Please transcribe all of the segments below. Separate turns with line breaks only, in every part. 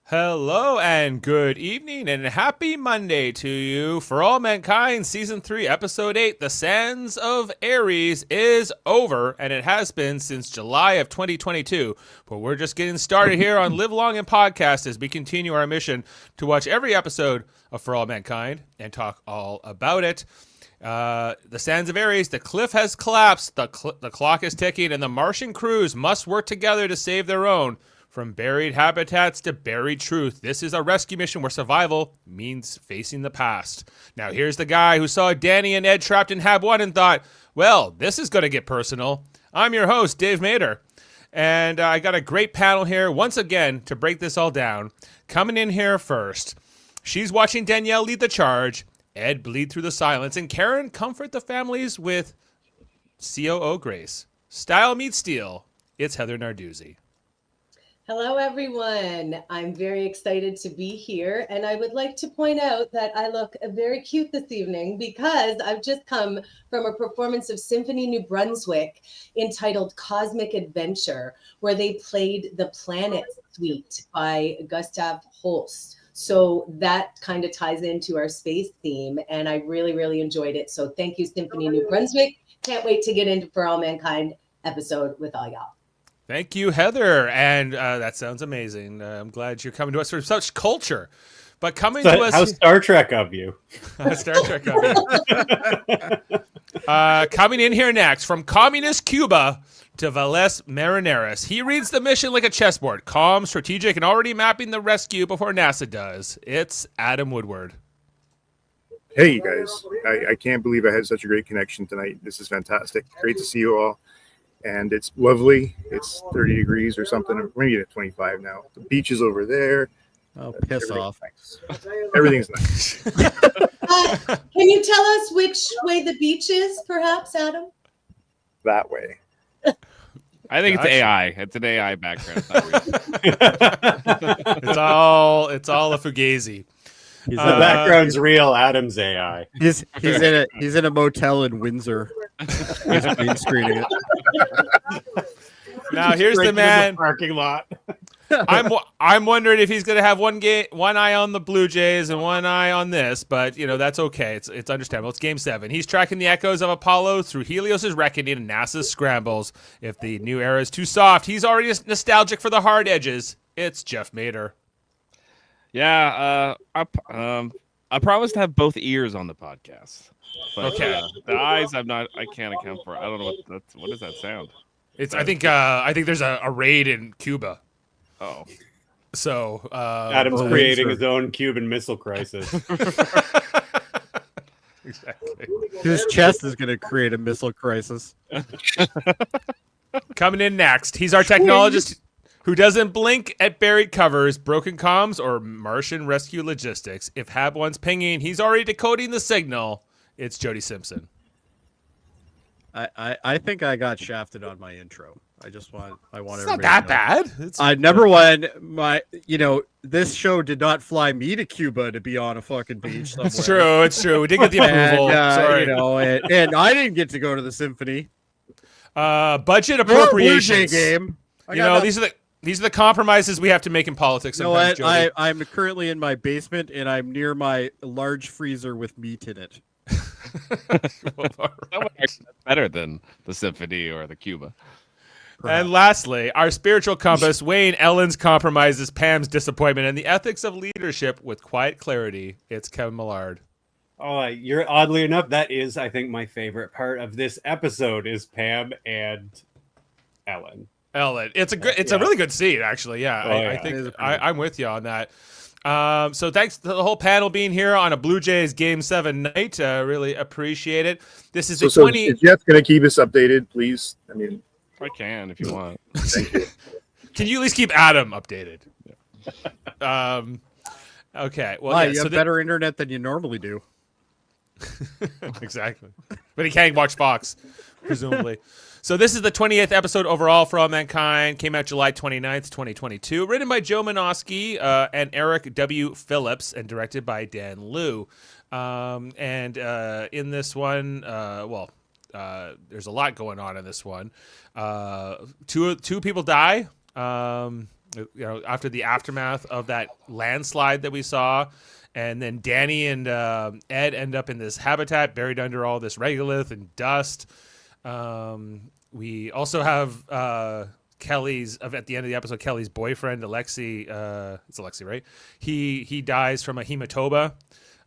Hello and good evening and happy Monday to you. For All Mankind, Season 3, Episode 8, The Sands of Ares is over, and it has been since July of 2022. But we're just getting started here on Live Long and Podcast as we continue our mission to watch every episode of For All Mankind and talk all about it. The Sands of Ares, the cliff has collapsed, the clock is ticking, and the Martian crews must work together to save their own. From buried habitats to buried truth, this is a rescue mission where survival means facing the past. Now here's the guy who saw Danny and Ed trapped in Hab 1 and thought, well, this is going to get personal. I'm your host, Dave Mader. And I got a great panel here once again to break this all down. Coming in here first, she's watching Danielle lead the charge, Ed bleed through the silence, and Karen comfort the families with COO Grace. Style meets steel. It's Heather Narduzzi.
Hello, everyone. I'm very excited to be here. And I would like to point out that I look very cute this evening because I've just come from a performance of Symphony New Brunswick entitled Cosmic Adventure, where they played the Planet Suite by Gustav Holst. So that kind of ties into our space theme. And I really, really enjoyed it. So thank you, Symphony New Brunswick. Can't wait to get into For All Mankind episode with all y'all.
Thank you, Heather. And that sounds amazing. I'm glad you're coming to us for such culture. But coming to us...
How Star Trek of you.
Star Trek of you. Coming in here next, from communist Cuba to Valles Marineris. He reads the mission like a chessboard, calm, strategic, and already mapping the rescue before NASA does. It's Adam Woodward.
Hey, you guys. I can't believe I had such a great connection tonight. This is fantastic. Great to see you all. And it's lovely. It's 30 degrees or something. We're maybe at 25 now. The beach is over there.
Oh, piss off.
Nice. Everything's nice.
Can you tell us which way the beach is, perhaps, Adam?
That way.
I think it's AI. It's an AI background.
It's all a fugazi.
The background's real. Adam's AI.
He's in a motel in Windsor. He's green screening it.
Now here's the man.
Parking lot.
I'm wondering if he's going to have one eye on the Blue Jays and one eye on this, but that's okay. It's understandable. It's Game 7. He's tracking the echoes of Apollo through Helios's reckoning and NASA's scrambles. If the new era is too soft, he's already nostalgic for the hard edges. It's Jeff Mader.
Yeah, I promise to have both ears on the podcast. But,
okay.
The eyes, I can't account for. I don't know what does that sound?
I think there's a raid in Cuba.
Oh.
So
Adam's creating his own Cuban Missile Crisis.
Exactly.
His chest is going to create a missile crisis.
Coming in next, he's our technologist who doesn't blink at buried covers, broken comms, or Martian rescue logistics. If Hab 1's pinging, he's already decoding the signal. It's Jody Simpson.
I think I got shafted on my intro. I want
It's not that bad.
Number one, this show did not fly me to Cuba to be on a fucking beach somewhere.
It's true. We did get the approval. Sorry.
And I didn't get to go to the symphony.
Budget appropriations.
Game.
These are the compromises we have to make in politics. Sometimes, Jody.
I'm currently in my basement and I'm near my large freezer with meat in it.
That's better than the Symphony or the Cuba.
And lastly, our spiritual compass, weighing Ellen's compromises, Pam's disappointment, and the ethics of leadership with quiet clarity. It's Kevin Millard.
Oh, you're oddly enough, that is, I think, my favorite part of this episode is Pam and Ellen.
It's a really good scene, actually. Yeah, I think I'm with you on that. So thanks to the whole panel being here on a Blue Jays Game 7 night. Really appreciate it. This is
So is Jeff going to keep us updated, please? I mean,
I can if you want.
Thank you.
Can you at least keep Adam updated? Okay. Well,
you have better internet than you normally do.
Exactly. But he can't watch Fox, presumably. So this is the 28th episode overall for All Mankind. Came out July 29th, 2022. Written by Joe Manosky and Eric W. Phillips and directed by Dan Liu. In this one, there's a lot going on in this one. Two people die. after the aftermath of that landslide that we saw. And then Danny and Ed end up in this habitat buried under all this regolith and dust. We also have Kelly's, at the end of the episode, Kelly's boyfriend, Alexi, it's Alexi, right? He dies from a hematoba.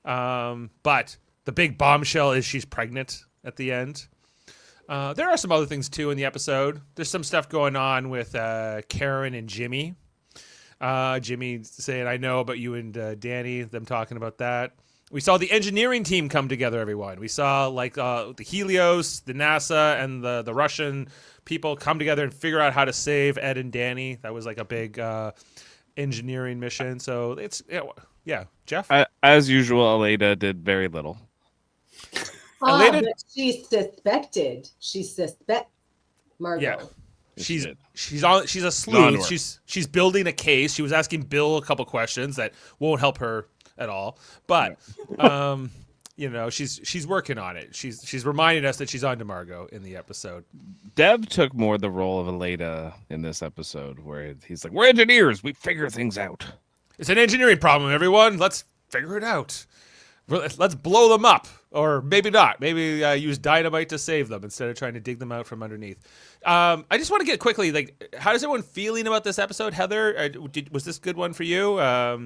But the big bombshell is she's pregnant at the end. There are some other things, too, in the episode. There's some stuff going on with Karen and Jimmy. Jimmy saying, I know about you and Danny, them talking about that. We saw the engineering team come together, everyone. We saw the Helios, the NASA, and the Russian people come together and figure out how to save Ed and Danny. That was like a big engineering mission. So it's, Jeff?
As usual, Aleda did very little.
But she suspected. Margot.
Yeah. She's a sleuth. She's building a case. She was asking Bill a couple questions that won't help her at all. But she's working on it. She's reminding us that she's on to Margot in the episode.
Dev took more the role of Aleda in this episode, where he's like, "We're engineers. We figure things out.
It's an engineering problem, everyone. Let's figure it out. Let's blow them up, or maybe not. Maybe use dynamite to save them instead of trying to dig them out from underneath." I just want to get quickly, how is everyone feeling about this episode? Heather, was this a good one for you? I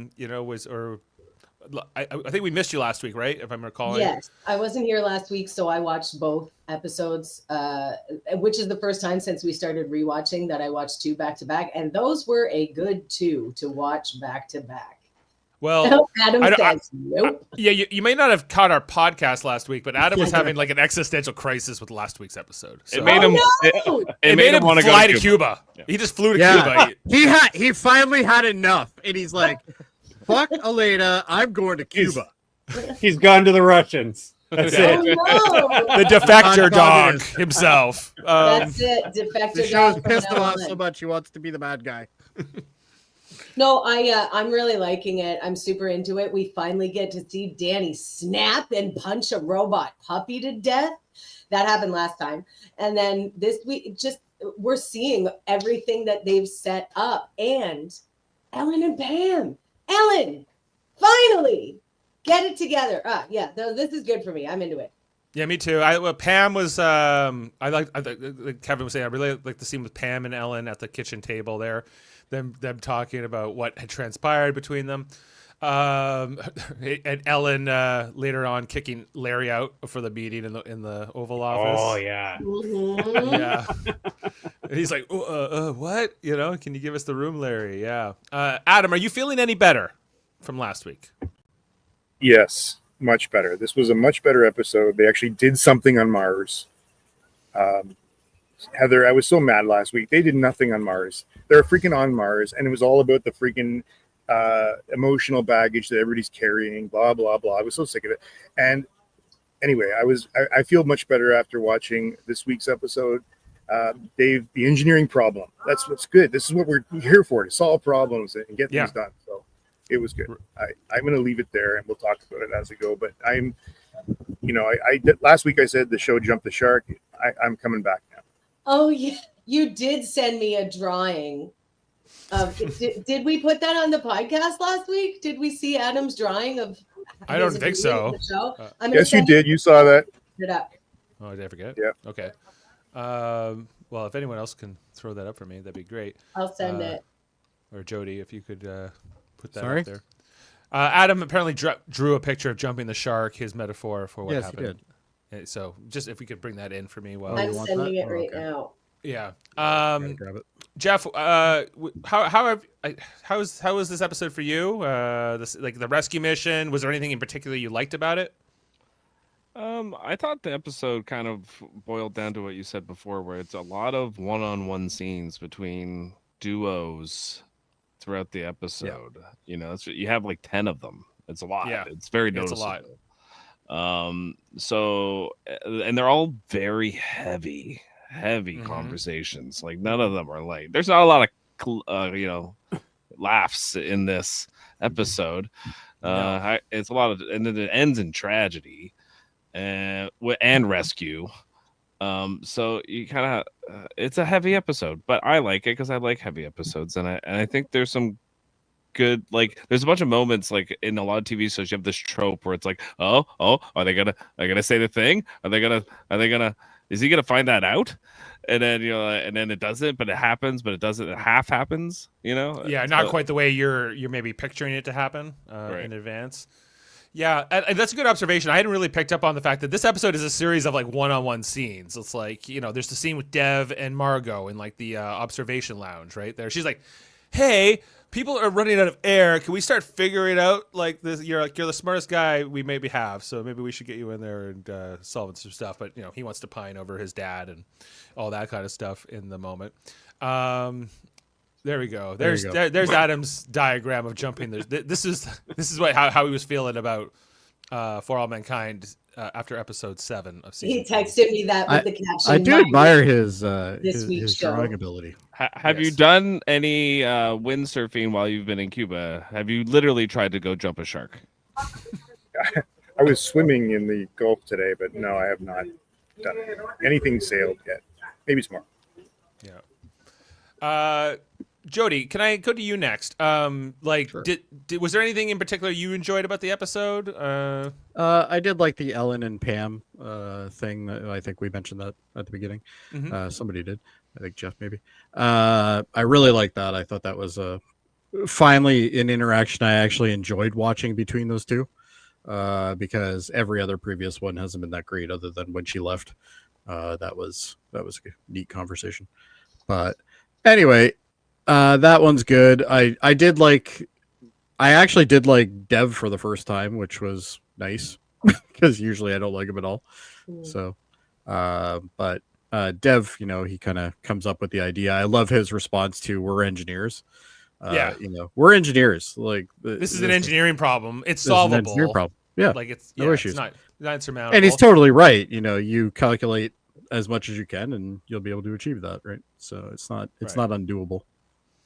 think we missed you last week, right? If I'm recalling.
Yes, I wasn't here last week, so I watched both episodes, which is the first time since we started rewatching that I watched 2 back to back, and those were a good 2 to watch back to back.
Well,
Adam says nope.
You may not have caught our podcast last week, but Adam was having like an existential crisis with last week's episode. So.
It made him. It made him want to
fly
go
to Cuba. Yeah. He just flew to
Cuba. He finally had enough, and he's like, "Fuck Aleda, I'm going to Cuba."
He's gone to the Russians. That's it.
No.
The defector dog himself.
That's it. Defector
The show's
dog.
pissed him off so much he wants to be the bad guy.
No, I'm really liking it. I'm super into it. We finally get to see Danny snap and punch a robot puppy to death. That happened last time. And then this week, we're seeing everything that they've set up. And Ellen and Pam. Ellen, finally, get it together. This is good for me. I'm into it.
Yeah, me too. Pam was. Like Kevin was saying, I really like the scene with Pam and Ellen at the kitchen table there. Them talking about what had transpired between them, and Ellen later on kicking Larry out for the meeting in the Oval Office.
Oh yeah,
Mm-hmm.
yeah. And he's like, "What? Can you give us the room, Larry?" Yeah. Adam, are you feeling any better from last week?
Yes, much better. This was a much better episode. They actually did something on Mars. Heather, I was so mad last week. They did nothing on Mars. They're freaking on Mars, and it was all about the freaking emotional baggage that everybody's carrying, blah, blah, blah. I was so sick of it. And anyway, I feel much better after watching this week's episode. Dave, the engineering problem. That's what's good. This is what we're here for, to solve problems and get things done. So it was good. I'm going to leave it there, and we'll talk about it as we go. But I last week I said the show jumped the shark. I'm coming back now.
Oh, yeah. You did send me a drawing. Did we put that on the podcast last week? Did we see Adam's drawing of?
I don't think so.
Yes, you did. You saw that.
It up.
Oh, did I forget?
Yeah.
Okay. Well, if anyone else can throw that up for me, that'd be great.
I'll send it.
Or Jody, if you could put that
Sorry?
up there. Adam apparently drew a picture of jumping the shark, his metaphor for what happened.
Yes, he did.
So just if we could bring that in for me. Well,
I'm
want
sending
that?
it right
Okay.
now.
yeah.
Grab it.
Jeff, how was this episode for you? The rescue mission. Was there anything in particular you liked about it?
I thought the episode kind of boiled down to what you said before, where it's a lot of one-on-one scenes between duos throughout the episode. You have like 10 of them. It's a lot.
Yeah.
It's very
It's a
noticeable.
lot.
And they're all very heavy
Mhm.
conversations. Like none of them are light. There's not a lot of laughs in this episode. It's a lot of, and then it ends in tragedy and rescue. So you kind of it's a heavy episode, but I like it because I like heavy episodes, and I think there's some good, like, there's a bunch of moments like in a lot of TV shows you have this trope where it's like, oh, are they gonna say the thing? Are they gonna is he gonna find that out? And then and then it doesn't, but it happens, but it doesn't. It half happens,
Yeah, not quite the way you're maybe picturing it to happen
Right.
in advance. Yeah, and that's a good observation. I hadn't really picked up on the fact that this episode is a series of like one-on-one scenes. It's like, there's the scene with Dev and Margot in like the observation lounge right there. She's like, "Hey, people are running out of air. Can we start figuring out like this? You're the smartest guy we maybe have, so maybe we should get you in there and solving some stuff." But he wants to pine over his dad and all that kind of stuff in the moment. There we go. There's Adam's diagram of jumping. This is how he was feeling about For All Mankind after episode 7 of season.
He texted me that with the caption.
I do admire his
week's show.
drawing ability.
Have you done any windsurfing while you've been in Cuba? Have you literally tried to go jump a shark?
I was swimming in the Gulf today, but no, I have not done anything sailed yet. Maybe tomorrow.
Yeah. Jody, can I go to you next?
Sure.
Was there anything in particular you enjoyed about the episode?
I did like the Ellen and Pam thing. I think we mentioned that at the beginning.
Mhm.
Somebody did. I think Jeff maybe. I really liked that. I thought that was finally an interaction I actually enjoyed watching between those two, because every other previous one hasn't been that great, other than when she left. That was a neat conversation. But anyway. That one's good. I actually did like Dev for the first time, which was nice because usually I don't like him at all. So, but Dev, he kind of comes up with the idea. I love his response to "We're engineers." We're engineers. Like
this is an engineering problem. It's solvable.
An engineering problem. Yeah,
like it's
no issues.
It's not insurmountable.
And he's totally right. You calculate as much as you can, and you'll be able to achieve that. Right. So it's not undoable.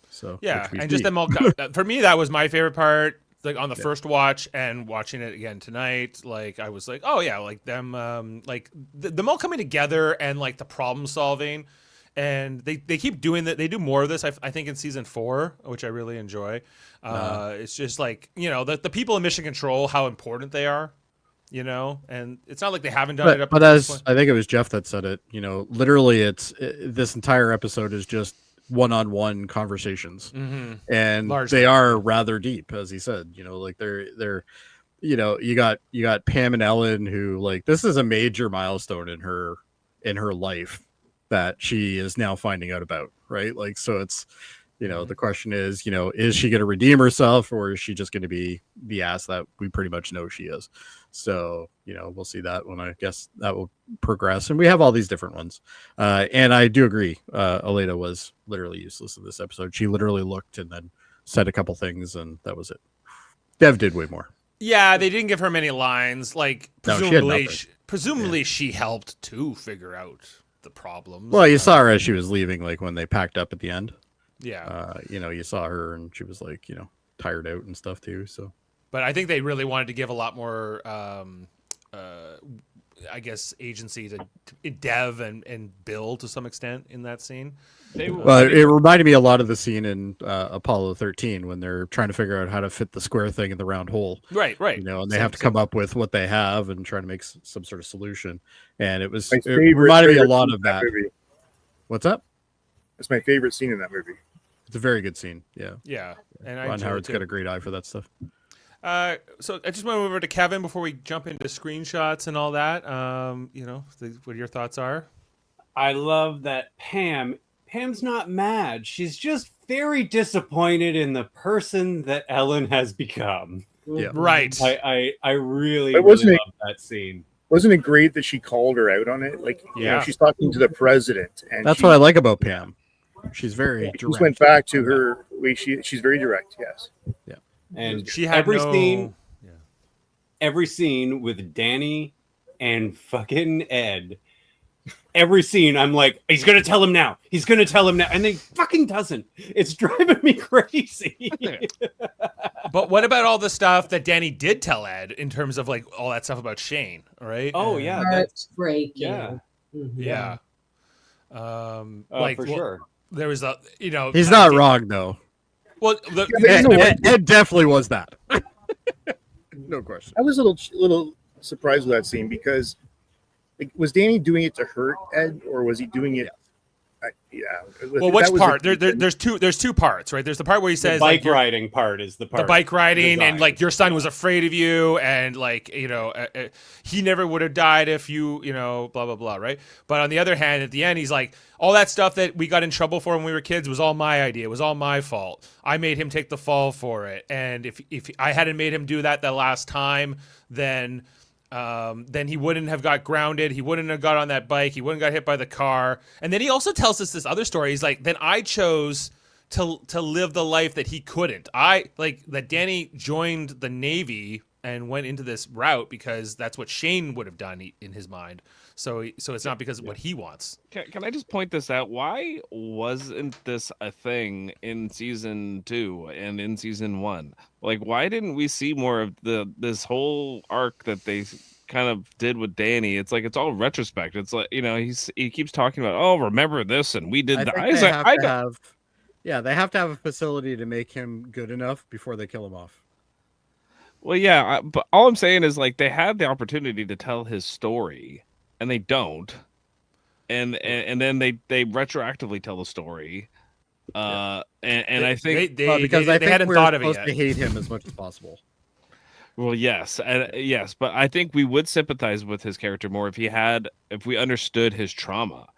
So
yeah, and just them all. For me, that was my favorite part. Like on the first watch and watching it again tonight, like I was like, oh yeah, like them, like them all coming together and like the problem solving, and they keep doing that. They do more of this, I think, in season 4, which I really enjoy. It's just like the people in Mission Control, how important they are. And it's not like they haven't done it up.
But as I think it was Jeff that said it, literally, this entire episode is just one-on-one conversations, and
Largely.
they are rather deep, as he said. Like they're you got Pam and Ellen, who, like, this is a major milestone in her life that she is now finding out about, right? Like, so it's the question is she going to redeem herself, or is she just going to be the ass that we pretty much know she is? So we'll see that when I guess that will progress, and we have all these different ones. And I do agree, Aleda was literally useless in this episode. She literally looked and then said a couple things, and that was it. Dev did way more.
Yeah, they didn't give her many lines. Like
No, she had nothing.
presumably she helped to figure out the problems.
Well, you saw her as she was leaving, like when they packed up at the end.
Yeah.
You saw her, and she was like, tired out and stuff too. So.
But I think they really wanted to give a lot more, I guess, agency to Dev and Bill to some extent in that scene.
Well, it reminded me a lot of the scene in Apollo 13 when they're trying to figure out how to fit the square thing in the round hole.
Right.
And they have to come up with what they have and try to make some sort of solution. And it
My
reminded me a lot
scene
of
in
that.
movie.
What's up?
That's my favorite scene in that movie.
It's a very good scene. Yeah.
Yeah. And
Ron Howard's got a great eye for that stuff.
So I just want to move over to Kevin before we jump into screenshots and all that. What your thoughts are?
I love that Pam's not mad. She's just very disappointed in the person that Ellen has become.
Yeah.
Right.
I really,
But wasn't
really love that scene.
Wasn't it great that she called her out on it? Like, she's talking to the president, and
That's what I like about Pam. She's very
she
direct.
just went back to her way. She's very direct. Yes.
Yeah.
And
She had
every scene with Danny and fucking Ed, every scene I'm like, he's gonna tell him now, and then fucking doesn't. It's driving me crazy.
But what about all the stuff that Danny did tell Ed in terms of like all that stuff about Shane, right?
Oh yeah,
Heartbreaking.
yeah.
Yeah.
For sure.
There was a,
He's not wrong though.
Well,
Ed definitely was that. No question.
I was a little surprised with that scene because, like, was Danny doing it to hurt Ed, or was he doing it?
Well, which part? There's two parts, right? There's the part where he says
the bike riding part is the part.
The bike riding, and like your son was afraid of you, and like he never would have died if you blah blah blah, right? But on the other hand, at the end, he's like, all that stuff that we got in trouble for when we were kids was all my idea. It was all my fault. I made him take the fall for it, and if I hadn't made him do that the last time, then he wouldn't have got grounded. He wouldn't have got on that bike. He wouldn't have got hit by the car. And then he also tells us this other story. He's like, then I chose to live the life that he couldn't. That Danny joined the Navy and went into this route because that's what Shane would have done in his mind. So it's not because of what he wants.
Can I just point this out? Why wasn't this a thing in season 2 and in season 1? Like, why didn't we see more of this whole arc that they kind of did with Danny? It's like it's all retrospect. It's like he keeps talking about, oh, remember this and we did that.
They have to have a facility to make him good enough before they kill him off.
Well, yeah, but all I'm saying is like they had the opportunity to tell his story. And they don't, and then they retroactively tell the story, and I think
because
they hadn't thought of it yet.
Supposed to hate him as much as possible.
Well, yes, but I think we would sympathize with his character more if we understood his trauma.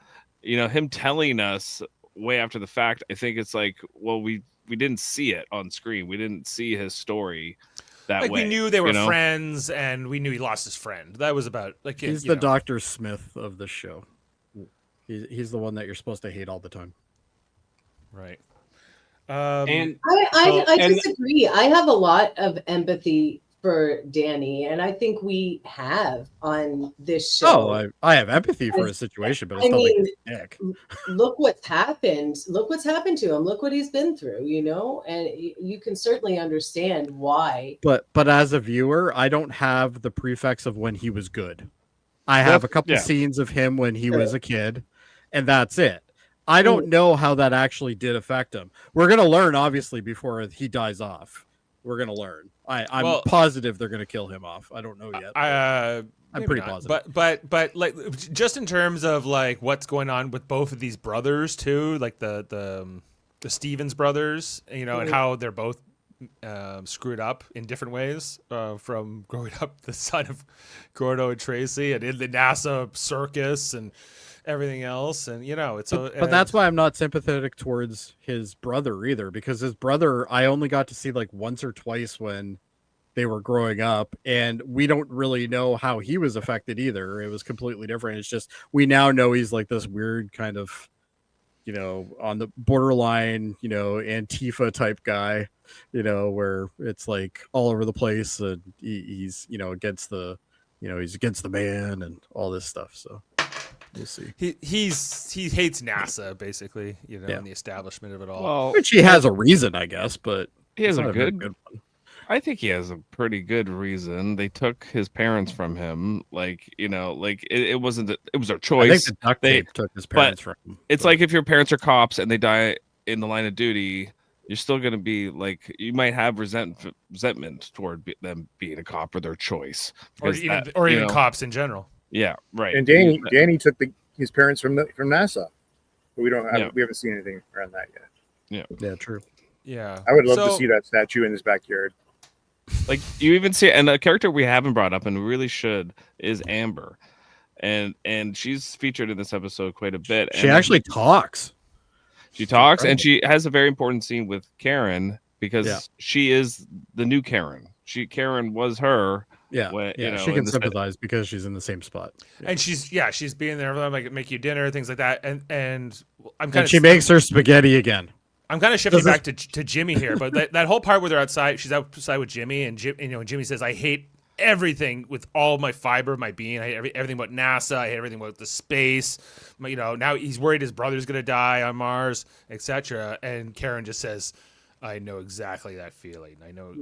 Him telling us way after the fact. I think it's like, well, we didn't see it on screen. We didn't see his story. That way,
we knew they were friends, and we knew he lost his friend. That was about
he's the Dr. Smith of the show. He's the one that you're supposed to hate all the time,
right?
And I disagree. I have a lot of empathy for Danny, and I think we have on this show.
Oh, I have empathy for his situation, but it's not like a dick.
Look what's happened. Look what's happened to him. Look what he's been through, and you can certainly understand why.
But as a viewer, I don't have the prefix of when he was good. I have a couple scenes of him when he was a kid, and that's it. I don't know how that actually did affect him. We're going to learn, obviously, before he dies off. We're going to learn. I'm positive they're going to kill him off. I don't know yet. I'm pretty positive.
But like just in terms of like what's going on with both of these brothers too, like the Stevens brothers, and how they're both screwed up in different ways from growing up the son of Gordo and Tracy and in the NASA circus and everything else, and
but that's why I'm not sympathetic towards his brother either, because his brother I only got to see like once or twice when they were growing up, and we don't really know how he was affected either. It was completely different. It's just we now know he's like this weird kind of on the borderline Antifa type guy, where it's like all over the place, and he's against the he's against the man and all this stuff. So we'll see.
He hates NASA basically, and the establishment of it all.
Well,
which he has a reason, I guess, but
he has a good
one.
I think he has a pretty good reason. They took his parents from him. It wasn't it was their choice.
I think the duct tape took his parents from him.
It's like if your parents are cops and they die in the line of duty, you're still going to be like, you might have resentment toward them being a cop or their choice.
Or even cops in general.
Yeah, right.
And Danny took his parents from NASA. But we haven't seen anything around that yet.
Yeah, true.
Yeah.
I would love to see that statue in his backyard.
Like you even see, and a character we haven't brought up and we really should is Amber, and she's featured in this episode quite a bit.
She actually talks.
She talks, and she has a very important scene with Karen because she is the new Karen. Karen was her.
Yeah, she can sympathize because she's in the same spot. Yeah.
And she's being there for them, like make you dinner, things like that. And
she makes her spaghetti again.
I'm kind of shifting back to Jimmy here, but that whole part where they're outside, she's outside with Jimmy, and Jimmy says, "I hate everything with all my fiber of my being. I hate everything about NASA. I hate everything about the space. Now he's worried his brother's gonna die on Mars, etc." And Karen just says, "I know exactly that feeling. I know,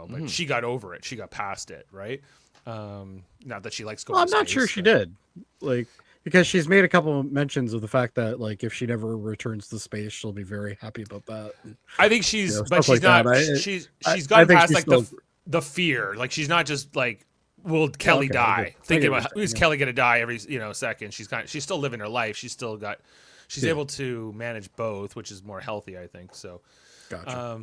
but she got over it. She got past it, right? Not that she likes going.
Well, I'm not sure she did. Like Because she's made a couple of mentions of the fact that, like, if she never returns to space, she'll be very happy about that.
I think she's,
You know,
but
stuff
she's
like
not.
that.
She's
I
gone
think
past
she's
like
still-
the fear. Like she's not just like, will Kelly
Okay, I
die?
get
Thinking
what
about
you're
is
saying,
Kelly gonna die every second. She's still living her life. She's
Yeah.
able to manage both, which is more healthy, I think. So,
Gotcha.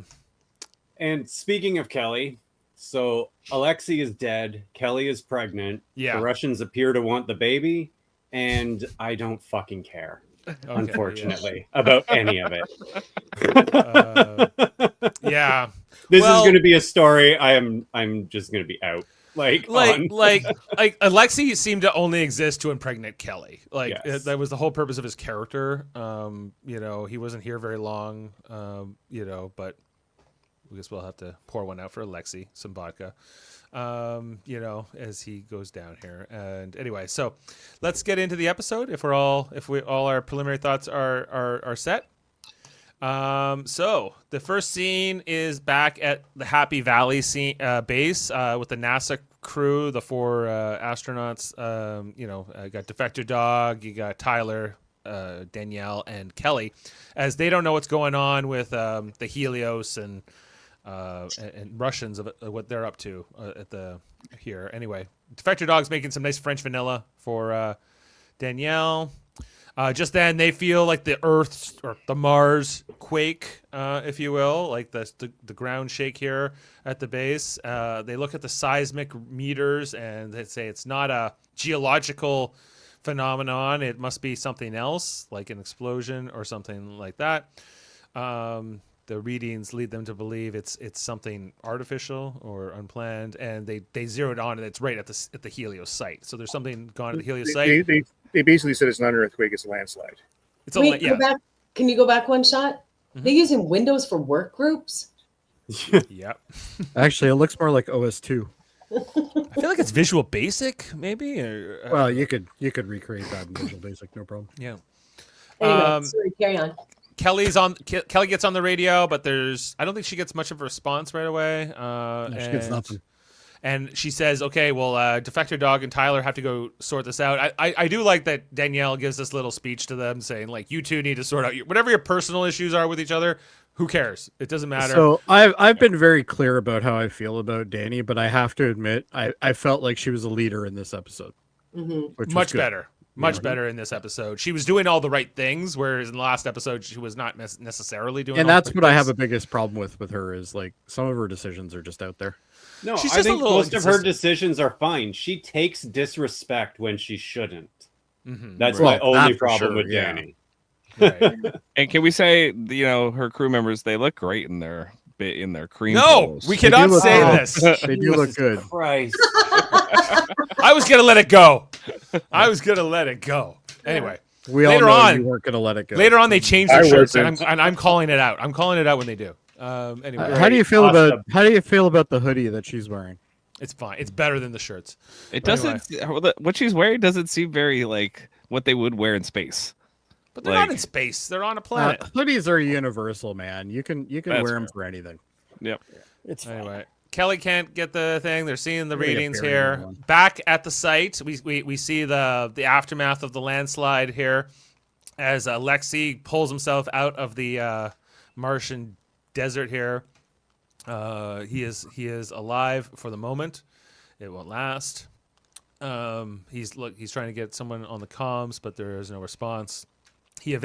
And speaking of Kelly, so Alexei is dead. Kelly is pregnant.
Yeah.
The Russians appear to want the baby, and I don't fucking care, unfortunately, about any of it.
yeah.
This
Well-
is going to be a story. I'm just going to be out. Like
Alexei seemed to only exist to impregnate Kelly. Like
Yes.
that was the whole purpose of his character. He wasn't here very long. But I guess we'll have to pour one out for Alexei, some vodka. As he goes down here. And anyway, so let's get into the episode. If all our preliminary thoughts are set. So the first scene is back at the Happy Valley base with the NASA crew, the 4 astronauts. Got Defector Dog, you got Tyler, Danielle, and Kelly, as they don't know what's going on with the Helios and Russians of what they're up to here. Anyway, Defector Dog's making some nice French vanilla for Danielle. Just then, they feel like the Earth or the Mars quake, if you will, like the ground shake here at the base. They look at the seismic meters and they say it's not a geological phenomenon. It must be something else, like an explosion or something like that. The readings lead them to believe it's something artificial or unplanned, and they zeroed on it. It's right at the Helios site. So there's something gone at the Helios site.
They basically said it's not an earthquake, it's a landslide.
It's
Wait, go back. Can you go back one shot?
Mhm.
They're using Windows for work groups.
Yep.
Actually, it looks more like OS2.
I feel like it's Visual Basic, maybe. Or,
Well, you could recreate that in Visual Basic, no problem.
yeah.
Anyway, sorry, carry on.
Kelly gets on the radio, but I don't think she gets much of a response right away.
No, she gets nothing.
And she says, okay, well, Defector Dog and Tyler have to go sort this out. I do like that Danielle gives this little speech to them saying, like, you two need to sort out whatever your personal issues are with each other. Who cares? It doesn't matter.
So I've been very clear about how I feel about Danny, but I have to admit I felt like she was a leader in this episode.
Mm-hmm.
Which was
Much
good.
better. Much better in this episode. She was doing all the right things, whereas in the last episode she was not necessarily doing.
And
all
that's
the
what I have
things.
the biggest problem with her is like some of her decisions are just out there.
No,
She's
I
just a
think
little
most of her
inconsistent.
decisions are fine. She takes disrespect when she shouldn't.
Mhm.
That's
Well,
my only
that for
problem
sure,
with
yeah.
Danny.
Right.
And can we say, her crew members, they look great in their cream.
No,
clothes.
we cannot
look
say
good.
this.
They do look good.
Christ.
I was gonna let it go. Anyway,
We
Later
all know
on-
you weren't going to let it go.
later on they changed
I
their shirts, and
wasn't.
I'm calling it out. I'm calling it out when they do. Anyway,
How do you feel
Awesome.
about the hoodie that she's wearing?
it's fine. It's better than the shirts.
It
Anyway.
doesn't. What she's wearing doesn't seem very like what they would wear in space.
But they're
Like-
not in space. They're on a planet.
Hoodies are universal, man. You can
That's
wear them
fair.
for anything.
Yep.
It's fine.
Anyway, Kelly can't get the thing. They're seeing the
We're gonna get
readings
buried in
here.
one.
Back at the site, we see the aftermath of the landslide here, as Alexei pulls himself out of the Martian desert here. He is alive for the moment. It won't last. He's trying to get someone on the comms, but there is no response. He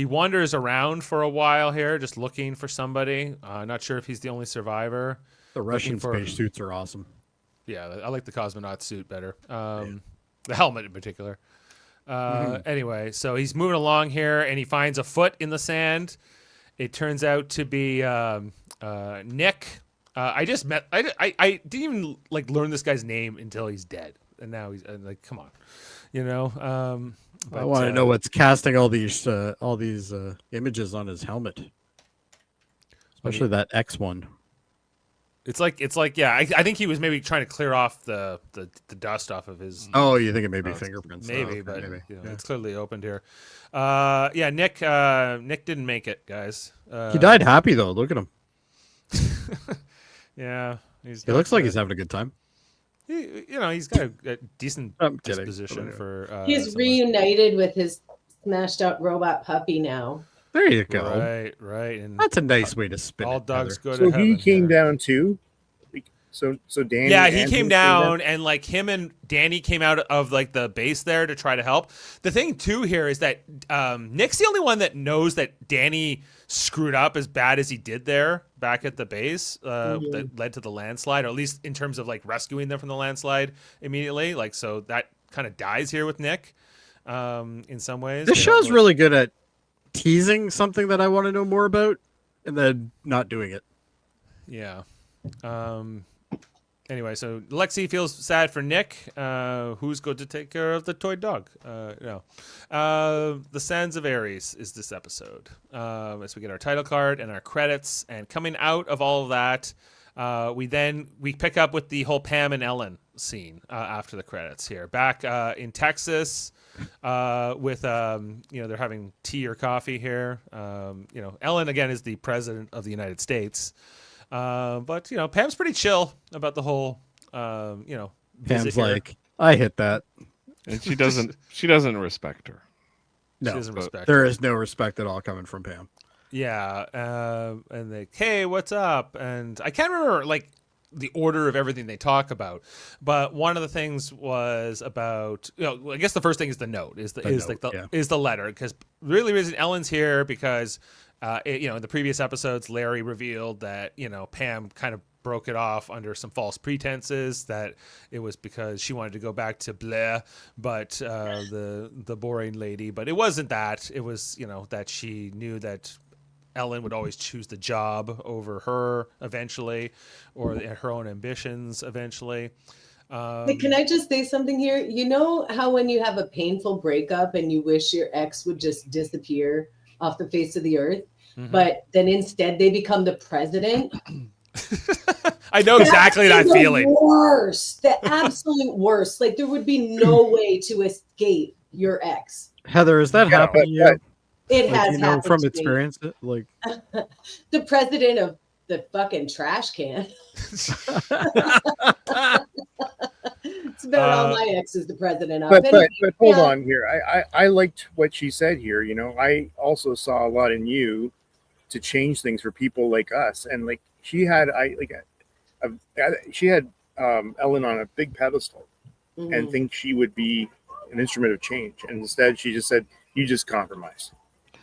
wanders around for a while here, just looking for somebody. Not sure if he's the only survivor.
The Russian
for-
spacesuits are awesome.
Yeah, I like the cosmonaut suit better. The helmet in particular. Anyway, so he's moving along here, and he finds a foot in the sand. It turns out to be Nick. I didn't even like learn this guy's name until he's dead, and now he's like, come on,
I want to know what's casting all these images on his helmet, especially that X one.
It's like yeah. I think he was maybe trying to clear off the dust off of his.
Oh, you think it may be fingerprints?
Maybe,
Oh, okay,
but
maybe.
You know,
Yeah.
it's clearly opened here. Yeah, Nick didn't make it, guys.
He died happy though. Look at him.
Yeah,
He looks like he's having a good time.
he's got a decent
I'm kidding.
disposition for.
He's
someone.
reunited with his smashed up robot puppy now.
There you go.
Right, and
That's a nice way to spin
all
it.
dogs
Heather.
go
So
to heaven.
he came
yeah.
down too. So Danny.
Yeah, he
and
came
him
down, and like him and Danny came out of like the base there to try to help. The thing too here is that Nick's the only one that knows that Danny screwed up as bad as he did there back at the base that led to the landslide, or at least in terms of like rescuing them from the landslide immediately. Like, so that kind of dies here with Nick in some ways.
This
They don't
show's really good at teasing something that I want to know more about, and then not doing it.
Yeah. Anyway, so Lexi feels sad for Nick. Who's going to take care of the toy dog? No. The Sands of Ares is this episode. As we get our title card and our credits, and coming out of all of that, we pick up with the whole Pam and Ellen scene after the credits here. Back in Texas, with they're having tea or coffee here. Ellen again is the president of the United States. But Pam's pretty chill about the whole visit
Pam's
here.
like, I hit that.
And she doesn't respect her.
She
No,
doesn't respect
there
her.
is no respect at all coming from Pam.
Yeah, and they, hey, what's up? And I can't remember like the order of everything they talk about, but one of the things was about I guess the first thing is the note is the letter, because really the reason Ellen's here because in the previous episodes Larry revealed that Pam kind of broke it off under some false pretenses, that it was because she wanted to go back to Blair, but the boring lady, but it wasn't that. It was that she knew that Ellen would always choose the job over her eventually, or her own ambitions eventually.
Hey, can I just say something here? You know how when you have a painful breakup and you wish your ex would just disappear off the face of the earth, but then instead they become the president?
I know exactly that feeling.
The absolute worst. Like there would be no way to escape your ex.
Heather, has that happened to you?
It has happened
from
to
experience. Like
the president of the fucking trash can. It's about all my exes, the president of.
But
Anyway,
hold on here. I liked what she said here. I also saw a lot in you to change things for people like us, and like she had Ellen on a big pedestal and think she would be an instrument of change, and instead she just said, "You just compromise."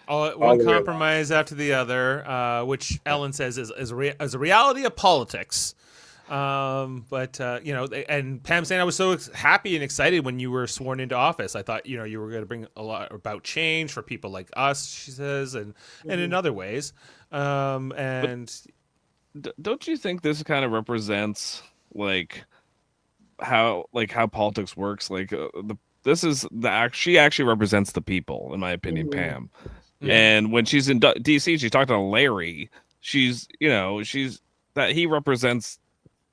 One compromise after the other, which Ellen says is a reality of politics. And Pam saying, I was so happy and excited when you were sworn into office. I thought, you were going to bring a lot about change for people like us, she says, and in other ways. Don't
you think this kind of represents how politics works? She actually represents the people, in my opinion, Pam. Yeah. And when she's in DC, she's talking to Larry. She's that he represents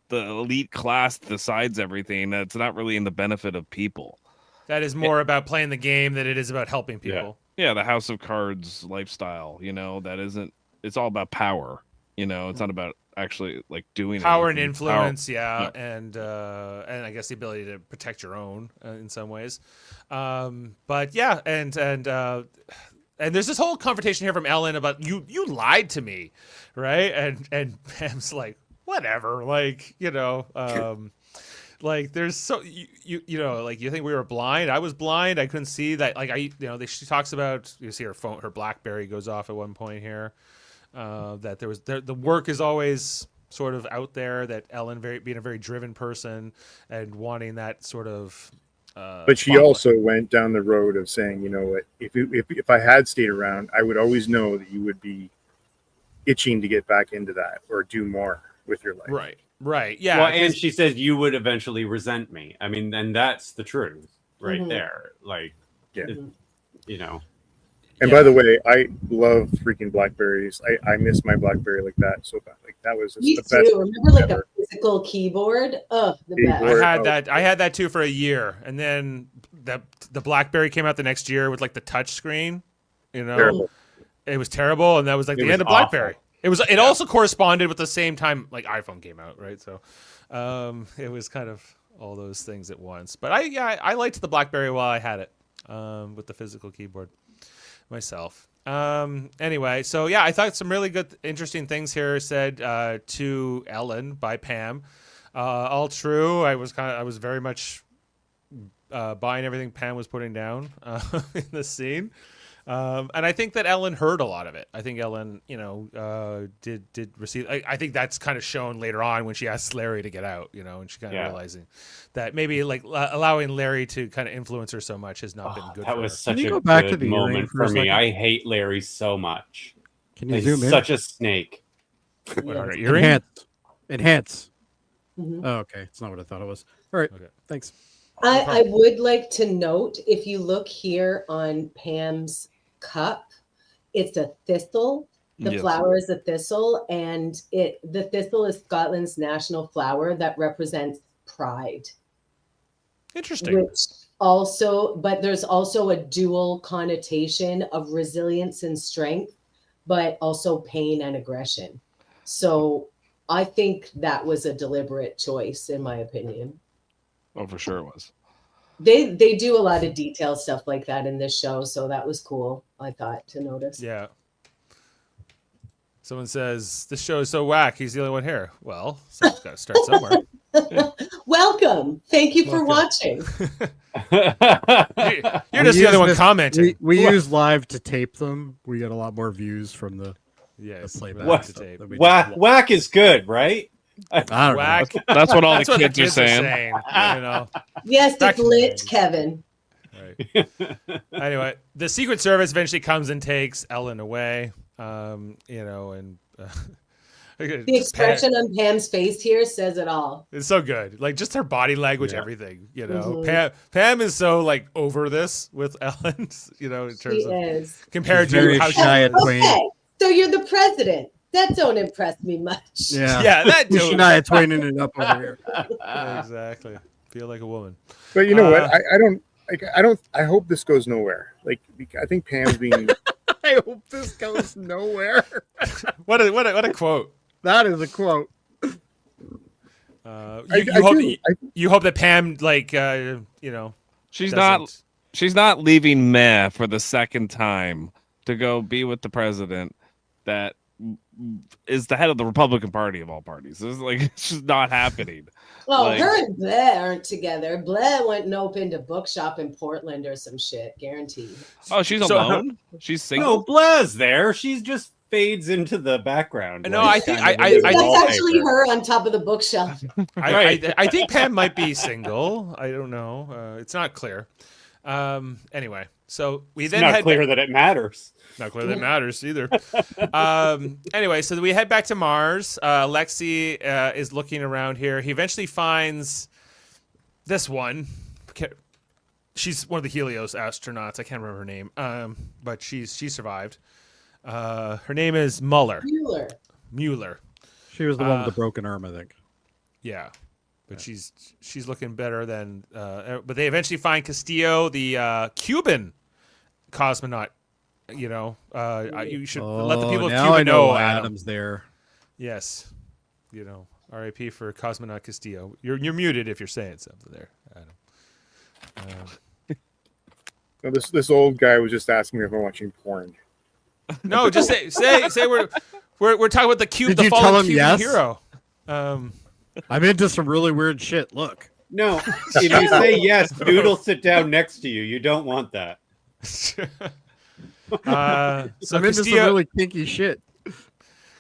the elite class that decides everything. That's not really in the benefit of people.
That is more about playing the game than it is about helping people.
Yeah, the House of Cards lifestyle. That isn't. It's all about power. It's not about actually doing
power
anything.
and influence. Yeah. And I guess the ability to protect your own in some ways. But yeah, and there's this whole confrontation here from Ellen about you lied to me, right? And Pam's like, whatever, there's so you think we were blind? I was blind. I couldn't see that. She talks about, you see her phone, her BlackBerry goes off at one point here. That the work is always sort of out there. That Ellen being a very driven person and wanting that sort of.
But she also went down the road of saying, what, if I had stayed around, I would always know that you would be itching to get back into that or do more with your life.
Right. Yeah.
Well, and she says you would eventually resent me. I mean, and that's the truth right there.
And by the way, I love freaking Blackberries. I miss my Blackberry like that so bad. Like that was just
me
the
too.
best.
Remember
ever.
a physical keyboard? Oh, the best.
I had that too for a year, and then the BlackBerry came out the next year with the touch screen.
Terrible.
It was terrible, and that was the end of BlackBerry. It also corresponded with the same time iPhone came out, right? So it was kind of all those things at once. But I liked the BlackBerry while I had it with the physical keyboard myself. Anyway, so yeah, I thought some really good, interesting things here said to Ellen by Pam. All true. I was very much buying everything Pam was putting down in the scene. And I think that Ellen heard a lot of it. I think Ellen, did receive. I think that's kind of shown later on when she asks Larry to get out, and she kind of realizing that maybe like allowing Larry to kind of influence her so much has not been good.
That
for
was
her.
such
Can you
a
go back to
good
the earring
moment
for a
for me.
second?
I hate Larry so much.
Can you
He's
zoom in?
such a snake.
What, her earring?
Enhance.
Mhm.
Oh, okay. It's not what I thought it was. All right.
Okay.
Thanks.
I would like to note, if you look here on Pam's cup, it's a thistle. The
Yes.
flower is a thistle, and the thistle is Scotland's national flower that represents pride.
Interesting.
But there's also a dual connotation of resilience and strength, but also pain and aggression. So I think that was a deliberate choice, in my opinion.
Oh, for sure it was.
They do a lot of detailed stuff like that in this show, so that was cool, I thought, to notice.
Yeah. Someone says this show is so whack. He's the only one here. Well, someone's got to start somewhere.
Welcome. Thank you for
Welcome.
watching.
You're just the other one commenting.
We use live to tape them. We get a lot more views from the
Yes.
playback.
What?
to tape.
Whack is good, right?
I don't
Whack.
That's what all
That's
the
what
kids are saying.
Yes,
Back
it's
to the
lit,
names.
Kevin.
Right. Anyway, the Secret Service eventually comes and takes Ellen away. And
The expression on Pam's face here says it all.
it's so good. Like just her body language, everything.
Mhm.
Pam is so like over this with Ellen. In terms
She
of
is.
compared
She's very
to how she
shy at
is.
Twain.
Okay, so you're the president. That don't impress me much.
Yeah.
Yeah, that
She and I are twinning it up over here.
Yeah, exactly. Feel like a woman.
But you know what? I hope this goes nowhere. Like, I think Pam's being.
I hope this goes nowhere.
What a quote.
That is a quote.
You hope that Pam
She's
doesn't-
she's not leaving Meh for the second time to go be with the president that is the head of the Republican Party of all parties. It's just not happening.
Well,
Like-
her and Blair aren't together. Blair went and opened a bookshop in Portland or some shit, guaranteed.
Oh, she's
So-
alone? She's single?
No, Bla's there. She just fades into the background.
No,
like,
I think-
kind of
I-
in the
I-
That's
wallpaper.
actually her on top of the bookshelf.
I think Pam might be single. I don't know. It's not clear. Anyway, so we
It's
then
not
head
clear that it matters.
Not clear that matters either. Anyway, so we head back to Mars. Lexi is looking around here. He eventually finds this one. She's one of the Helios astronauts. I can't remember her name, but she survived. Her name is Mueller.
She was the one with the broken arm, I think.
Yeah, but she's looking better than. But they eventually find Castillo, the Cuban cosmonaut. You should let the people of
now
Cuba
I know
know.
why
Adam.
Adam's there.
Yes, R.I.P. for cosmonaut Castillo. You're muted if you're saying something there, Adam.
No, this old guy was just asking me if I'm watching porn.
No, just say we're talking about the
Did you tell
fallen
him
Cuban
yes?
hero.
I'm into some really weird shit. Look.
No, if you say yes, Dude will sit down next to you. You don't want that.
So
I'm into some
Castillo,
really kinky shit.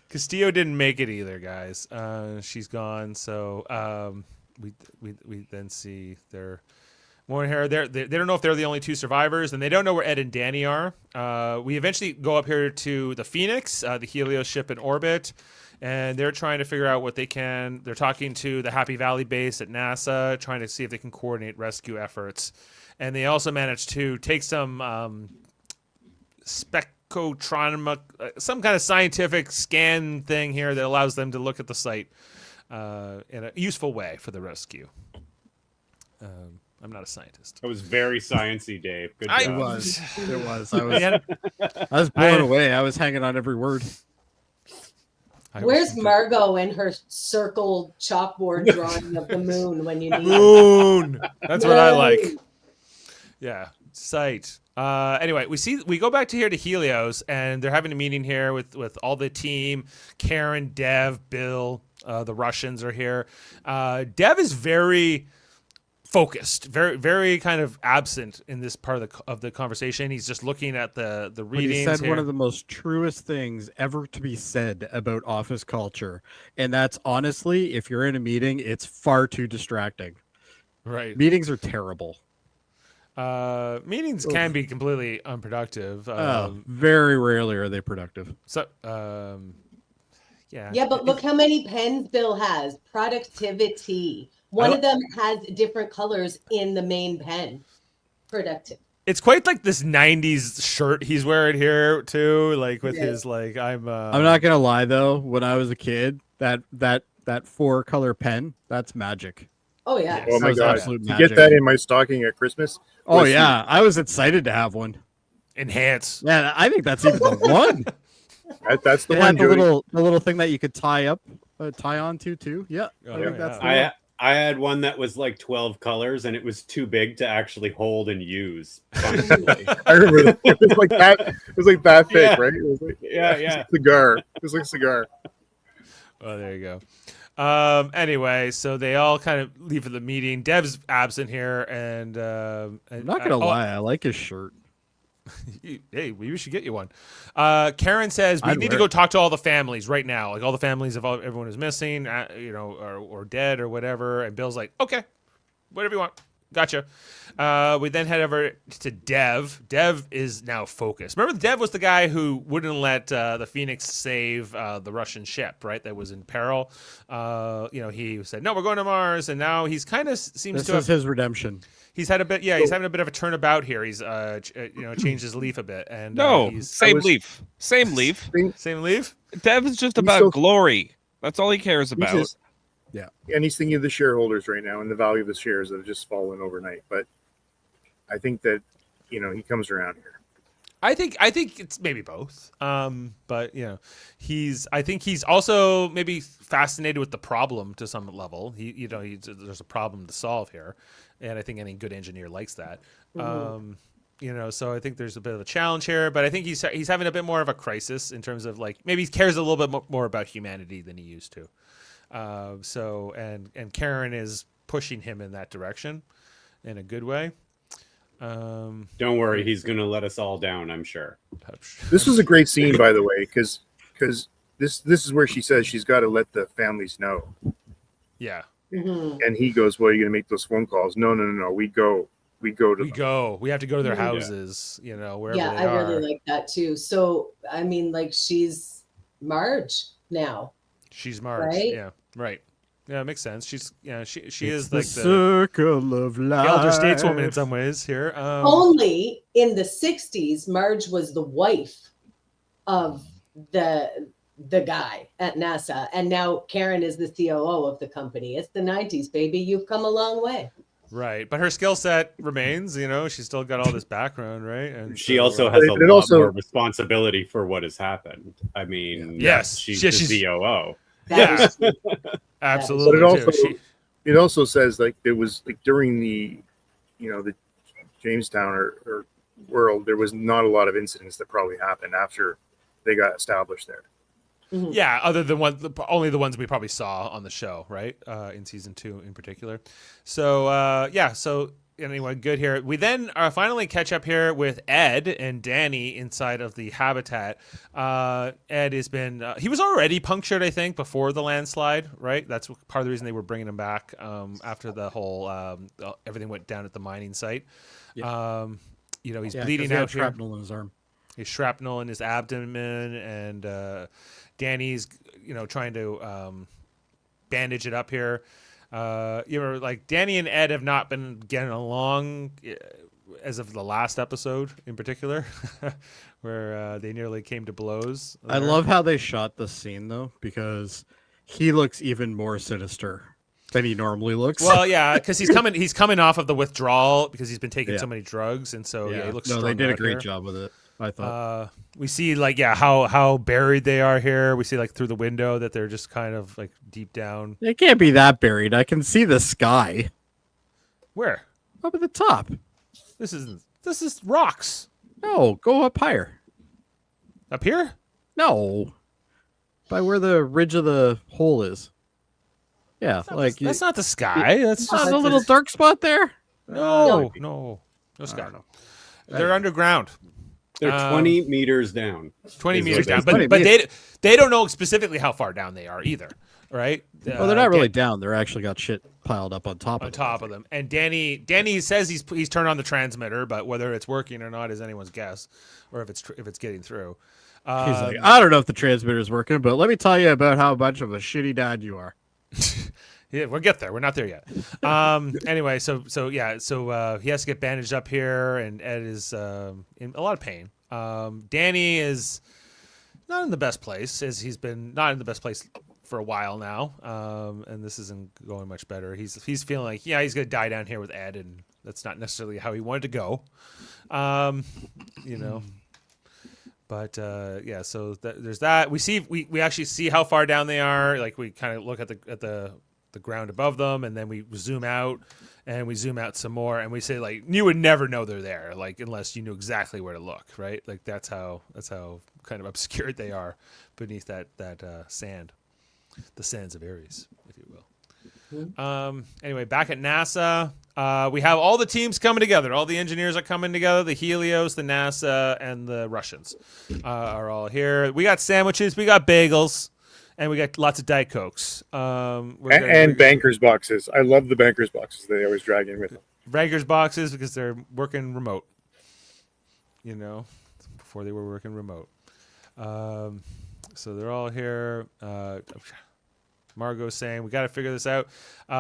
Castillo didn't make it either, guys. She's gone. So we then see their more here. They don't know if they're the only two survivors, and they don't know where Ed and Danny are. We eventually go up here to the Phoenix, the Helios ship in orbit, and they're trying to figure out what they can. They're talking to the Happy Valley base at NASA, trying to see if they can coordinate rescue efforts. And they also managed to take some spectrometric, some kind of scientific scan thing here that allows them to look at the site in a useful way for the rescue. I'm not a scientist.
It was very sciencey, Dave. Good
I
job.
It was. It was.
I
I was blown away. I was hanging on every word.
Where's Margot and her circle chalkboard drawing of the moon when you need it?
Moon. That's what I like.
Moon.
Yeah, sight. Anyway, we go back to here to Helios, and they're having a meeting here with all the team. Karen, Dev, Bill, the Russians are here. Dev is very focused, very very kind of absent in this part of the conversation. He's just looking at the readings.
He said
here.
one of the most truest things ever to be said about office culture, and that's honestly, if you're in a meeting, it's far too distracting.
Right.
Meetings are terrible.
Meetings can be completely unproductive.
Very rarely are they productive.
So, yeah.
Yeah, but look how many pens Bill has. Productivity. One of them has different colors in the main pen. Productive.
It's quite like this 90s shirt he's wearing here too, like with his like I'm
not gonna lie though, when I was a kid, that 4-color pen, that's magic.
Oh yeah.
Oh my
was
god!
absolute
To
magic.
get that in my stocking at Christmas.
Oh
was
yeah, I was excited to have one.
enhance.
Yeah, I think that's even the one.
That's the
It
one.
had the
Jody.
little thing that you could tie onto too. Yeah,
Oh,
I think
yeah.
that's the one.
I had one that was like 12 colors, and it was too big to actually hold and use. Functionally.
I remember that. It was like that. It was like that thick,
Yeah.
right? It was like
Yeah,
it was
yeah.
like cigar. It was like cigar.
Oh, there you go. Anyway, so they all kind of leave the meeting. Dev's absent here, and
I'm not gonna lie, I like his shirt.
Hey, we should get you one. Karen says we
I'd
need to
wear
go
it.
talk to all the families right now, like all the families of everyone who's missing, or dead or whatever. And Bill's like, okay, whatever you want, gotcha. We then head over to Dev. Dev is now focused. Remember, Dev was the guy who wouldn't let the Phoenix save the Russian ship, right? That was in peril. He said, no, we're going to Mars, and now he's kind of seems
This
to have
is his redemption.
He's had a bit, he's having a bit of a turnabout here. He's, changed his leaf a bit, and
No,
he's
same leaf. Same leaf.
same leaf.
Dev is just
He's
about
so-
glory. That's all he cares
He's
about.
just- and he's thinking of the shareholders right now and the value of the shares that have just fallen overnight. But I think that he comes around here.
I think it's maybe both. But I think he's also maybe fascinated with the problem to some level. There's a problem to solve here, and I think any good engineer likes that. So I think there's a bit of a challenge here, but I think he's having a bit more of a crisis in terms of like maybe he cares a little bit more about humanity than he used to. And Karen is pushing him in that direction in a good way.
Don't worry, he's going to let us all down, I'm sure.
This was a great scene, by the way, because this is where she says she's got to let the families know.
Yeah.
Mhm.
And he goes, "Well, you're going to make those phone calls." No. We go to them.
We have to go to their
Yeah.
houses, wherever
Yeah,
they
I
are.
really like that too. So, I mean, like she's Marge now.
She's Marge.
Right?
Yeah. Right. Yeah, it makes sense. She's she
It's
is
the
like the
circle of life.
elder stateswoman in some ways here.
Only in the 60s, Marge was the wife of the guy at NASA, and now Karen is the COO of the company. It's the 90s, baby. You've come a long way.
Right, but her skill set remains. She's still got all this background, right? And
She
so,
also has a
But it
lot
also-
more responsibility for what has happened. I mean,
Yes.
she's
Yeah,
the
she's-
COO.
That is true.
absolutely.
But it also
too.
it also says like there was like during the the Jamestown or world, there was not a lot of incidents that probably happened after they got established there.
Mhm.
Yeah, other than only the ones we probably saw on the show, right? In season 2 in particular. So so anyway, good here. We then finally catch up here with Ed and Danny inside of the habitat. Ed has been he was already punctured, I think, before the landslide, right? That's part of the reason they were bringing him back after the whole everything went down at the mining site.
Yeah.
He's
Yeah, 'cause
bleeding
he had
out here.
shrapnel in his arm.
His shrapnel in his abdomen, and Danny's trying to bandage it up here. Like Danny and Ed have not been getting along as of the last episode in particular, where they nearly came to blows.
I
there.
love how they shot this scene though, because he looks even more sinister than he normally looks.
Well, yeah, because he's coming off of the withdrawal because he's been taking
Yeah.
so many drugs, and so he looks.
no, they
strung
did a
out
great
here.
job with it. I thought.
We see like how buried they are here. We see like through the window that they're just kind of like deep down.
It can't be that buried. I can see the sky
Where?
up at the top.
This is rocks.
No, go up higher.
Up here?
No, by where the ridge of the hole is. Yeah,
That's not the sky. That's
not
just
a little dark spot there.
no sky.
don't know.
They're underground.
They're 20 meters down.
20
Is
meters
what
down,
they
but
say.
they don't know specifically how far down they are either, right?
Well, they're not really down. They're actually got shit piled up on top
of them. And Danny says he's turned on the transmitter, but whether it's working or not is anyone's guess, or if it's getting through.
He's like, I don't know if the transmitter is working, but let me tell you about how much of a shitty dad you are.
Yeah, we'll get there. We're not there yet. Anyway, so he has to get bandaged up here, and Ed is in a lot of pain. Danny is not in the best place, as he's been not in the best place for a while now, and this isn't going much better. He's feeling like he's gonna die down here with Ed, and that's not necessarily how he wanted to go. But so there's that. We actually see how far down they are. Like we kind of look at the ground above them, and then we zoom out, and we zoom out some more, and we say like you would never know they're there, like unless you knew exactly where to look, right? Like that's how kind of obscured they are beneath that sand, the sands of Ares, if you will. Anyway, back at NASA. We have all the teams coming together. All the engineers are coming together. The Helios, the NASA, and the Russians are all here. We got sandwiches. We got bagels. And we got lots of Diet Cokes.
And bankers boxes. I love the bankers boxes they always drag in with them.
Bankers boxes because they're working remote. Before they were working remote. So they're all here. Margot's saying, we got to figure this out.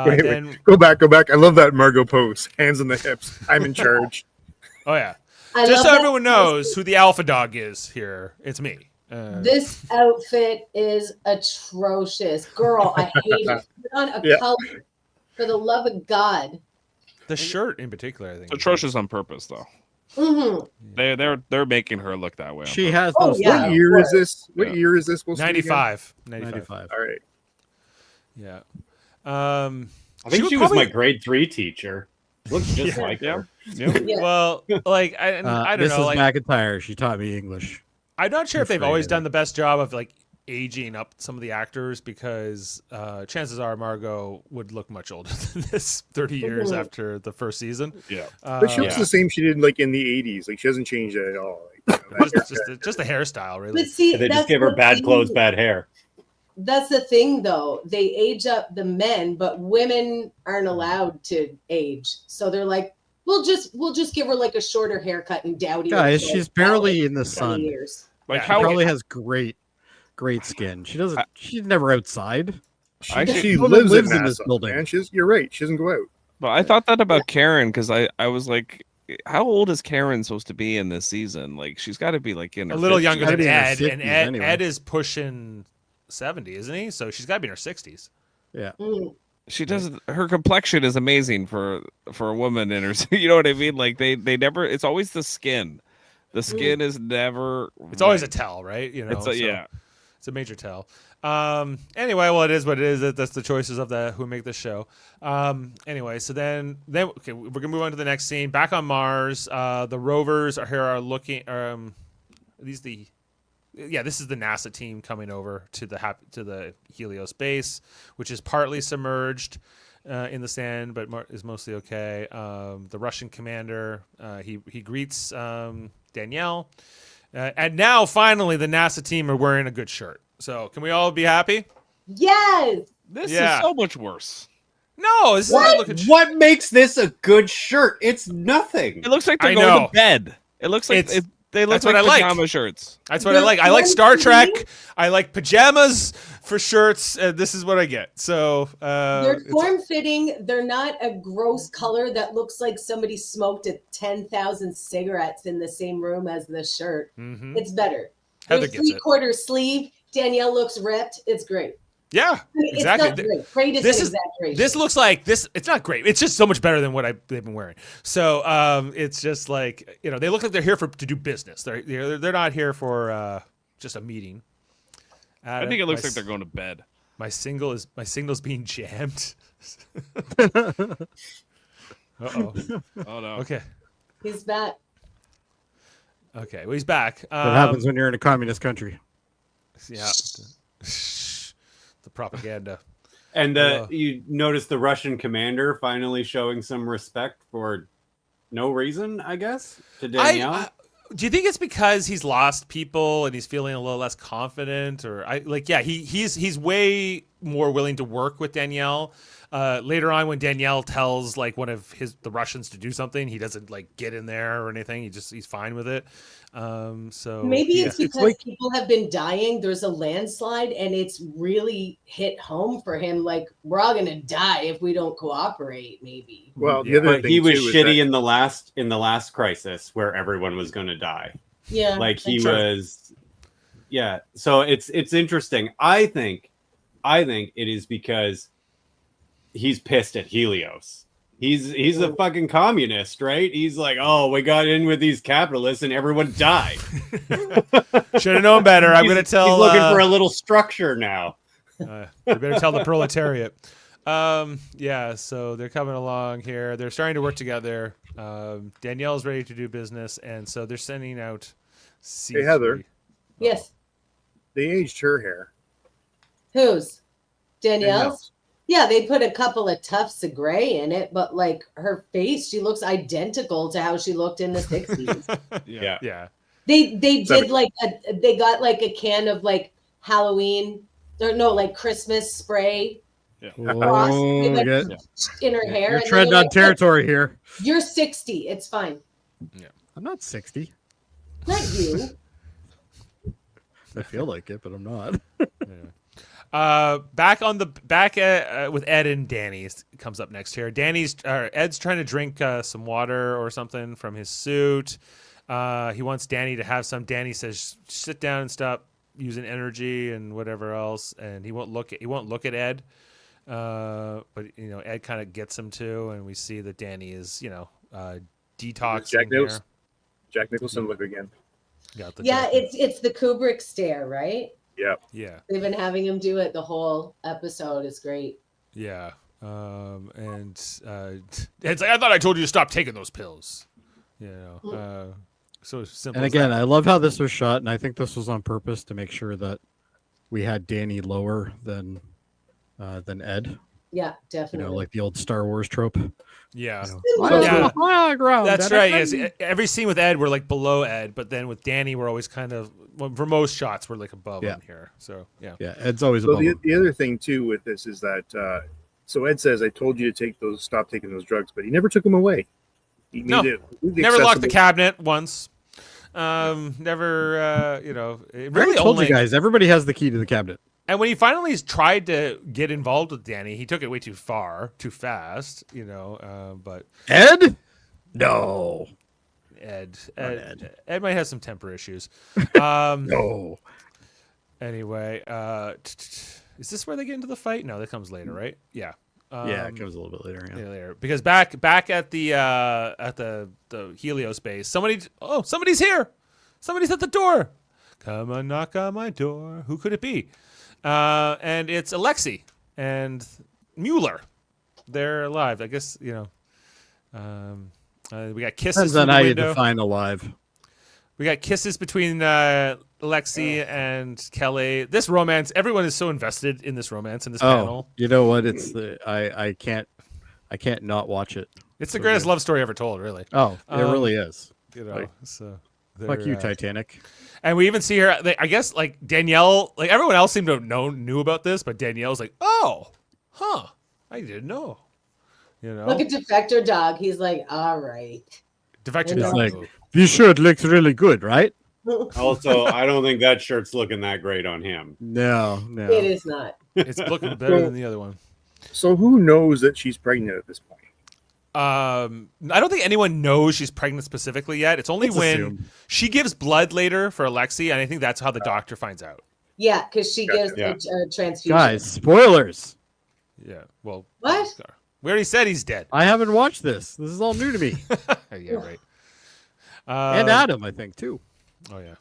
Wait. Go back. I love that Margot pose. Hands on the hips. I'm in charge.
Oh, yeah.
love
Just so
that.
everyone knows who the alpha dog is here, it's me.
This outfit is atrocious. Girl, I hate it. Put on a color, for the love of God.
The shirt in particular, I think.
Atrocious on purpose, though.
Mm-hmm.
They're making her look that way.
She has
Oh,
those.
yeah.
What year is this?
Yeah.
What year is this? Supposed to be again?
95.
95.
All right.
Yeah.
I think she was my grade 3 teacher. Looks just like her.
Yeah.
Yeah.
Well, like I don't
Mrs.
know. Like,
McIntyre, she taught me English.
I'm not sure if they've
Afraid
always
of
done
it.
the best job of like aging up some of the actors, because chances are Margot would look much older than this 30 years after the first season.
Yeah.
But she looks the same she did like in the 80s. Like she hasn't changed it at all. Like,
just the hairstyle, really.
But see,
They just
that's
give her
the
bad
thing.
clothes, bad hair.
That's the thing, though. They age up the men, but women aren't allowed to age. So they're like, we'll just give her like a shorter haircut and dowdy.
Guys,
her
she's
for, like,
barely in the
20
sun.
years.
Like
Yeah,
how
Probably has great skin. She doesn't. She's never outside.
she
Woman
lives
lives
in
in this
NASA,
building.
man. You're right. She doesn't go out.
But I thought that about Karen, because I was like, how old is Karen supposed to be in this season? Like she's got to be like in her
a little
50s.
younger
gotta
than
be in her
Ed,
60s
and Ed,
anyway.
Ed is pushing 70, isn't he? So she's got to be in her 60s.
Yeah.
Mm.
She does. Her complexion is amazing for a woman in her. You know what I mean? Like they never. It's always the skin. The skin is never.
It's always a
right.
tell, right?
It's
So
yeah.
it's a major tell. Anyway, well, it is what it is. That's the choices of who make this show. Anyway, so then okay, we're gonna move on to the next scene. Back on Mars, the rovers are looking. This is the NASA team coming over to the Helios base, which is partly submerged in the sand, but is mostly okay. The Russian commander he greets Danielle, and now finally the NASA team are wearing a good shirt. So can we all be happy?
Yes.
This
Yeah.
is so much worse.
No, this is a good looking.
What makes this a good shirt? It's nothing.
It looks like they're
I
going
know.
to bed. It looks like
It's-
they look
that's what
like
I like.
pajama shirts.
That's what I like. I like Star Trek. I like pajamas for shirts. This is what I get. So
They're
it's-
form fitting. They're not a gross color that looks like somebody smoked 10,000 cigarettes in the same room as the shirt.
Mhm.
It's better.
Heather
They're
gets it.
3/4 sleeve. Danielle looks ripped. It's great.
Yeah,
I mean,
exactly.
It's not great. Great is
This
an
is
exaggeration.
this looks like this. It's not great. It's just so much better than what they've been wearing. So it's just like they look like they're here to do business. They're not here for just a meeting.
I think it looks like they're going to bed.
My signal's being jammed. Uh-oh.
Oh no.
Okay.
He's back.
Okay. Well, he's back.
What happens when you're in a communist country?
Yeah. The propaganda.
And you notice the Russian commander finally showing some respect for no reason, I guess, to Danielle.
Do you think it's because he's lost people and he's feeling a little less confident, or he's way more willing to work with Danielle. Later on, when Danielle tells like one of the Russians to do something, he doesn't like get in there or anything. He's fine with it. So
maybe it's because people have been dying. There's a landslide, and it's really hit home for him. Like, we're all gonna die if we don't cooperate. Maybe.
Well, the other thing
he was
too is
shitty
that-
in the last crisis where everyone was going to die.
Yeah.
Like he
that's true.
was. Yeah. So it's interesting. I think it is because he's pissed at Helios. He's a fucking communist, right? He's like, oh, we got in with these capitalists and everyone died.
should have known better. I'm going to tell.
He's looking for a little structure now.
You better tell the proletariat. Yeah, so they're coming along here. They're starting to work together. Danielle's ready to do business, and so they're sending out C3.
Hey, Heather.
Yes.
They aged her hair.
Whose? Danielle's?
Danielle's.
Yeah, they put a couple of tufts of gray in it, but like her face, she looks identical to how she looked in the 60s.
Yeah.
They did like they got like a can of like Halloween or no, like Christmas spray Frost, like, in her hair.
You're
and
treading
they're
on
like,
territory here.
You're 60. It's fine.
I'm not 60.
Not you.
I feel like it, but I'm not.
Back with Ed and Danny comes up next here. Ed's trying to drink some water or something from his suit. He wants Danny to have some. Danny says, "Sit down and stop using energy and whatever else." And he won't look at Ed. But Ed kind of gets him to, and we see that Danny is detoxing.
Jack Nicholson look again.
It's the Kubrick stare, right?
Yeah.
They've been having him do it the whole episode. It's great.
Yeah. It's like, I thought I told you to stop taking those pills. So simple.
And again, I love how this was shot, and I think this was on purpose to make sure that we had Danny lower than Ed.
Yeah, definitely.
Like the old Star Wars trope.
Yeah.
That's
right. Yes. Every scene with Ed, we're like below Ed, but then with Danny, we're always kind of, for most shots, we're like above him here. So, yeah.
Yeah, Ed's always
So
above him.
the other thing, too, with this is that, so Ed says, I told you to stop taking those drugs, but he never took them away. He made it completely
never locked the
accessible.
cabinet once. Never, it really
I told you guys, everybody has the key to the cabinet.
And when he finally tried to get involved with Danny, he took it way too fast, but
Ed? No.
Ed might have some temper issues.
No.
Anyway, is this where they get into the fight? No, that comes later, right? Yeah.
Yeah, it comes a little bit later.
Yeah, later. Because back at the Helios base, somebody's here. Somebody's at the door. Come and knock on my door. Who could it be? And it's Alexei and Mueller. They're alive. I guess, we got kisses
Depends on
through
how
the
you
window.
define alive.
We got kisses between Alexei and Kelly. This romance, everyone is so invested in this romance in this panel.
You know what? It's I can't not watch it.
It's the greatest love story ever told, really.
Oh, it really is.
Fuck
you, Titanic.
And we even see her. I guess like Danielle, like everyone else seemed to knew about this, but Danielle's like, "Oh, huh, I didn't know."
Look at Defector Dog. He's like, "All right."
Defector Dog.
Like, this shirt looks really good, right?
Also, I don't think that shirt's looking that great on him.
No.
It is not.
It's looking better than the other one.
So who knows that she's pregnant at this point?
I don't think anyone knows she's pregnant specifically yet. It's only when
assumed.
she gives blood later for Alexei, and I think that's how the doctor finds out.
Yeah, because she gives
Yeah.
a transfusion.
Guys, spoilers.
Yeah. Well,
What?
we already said he's dead.
I haven't watched this. This is all new to me.
Yeah, right.
And Adam, I think, too.
Oh yeah.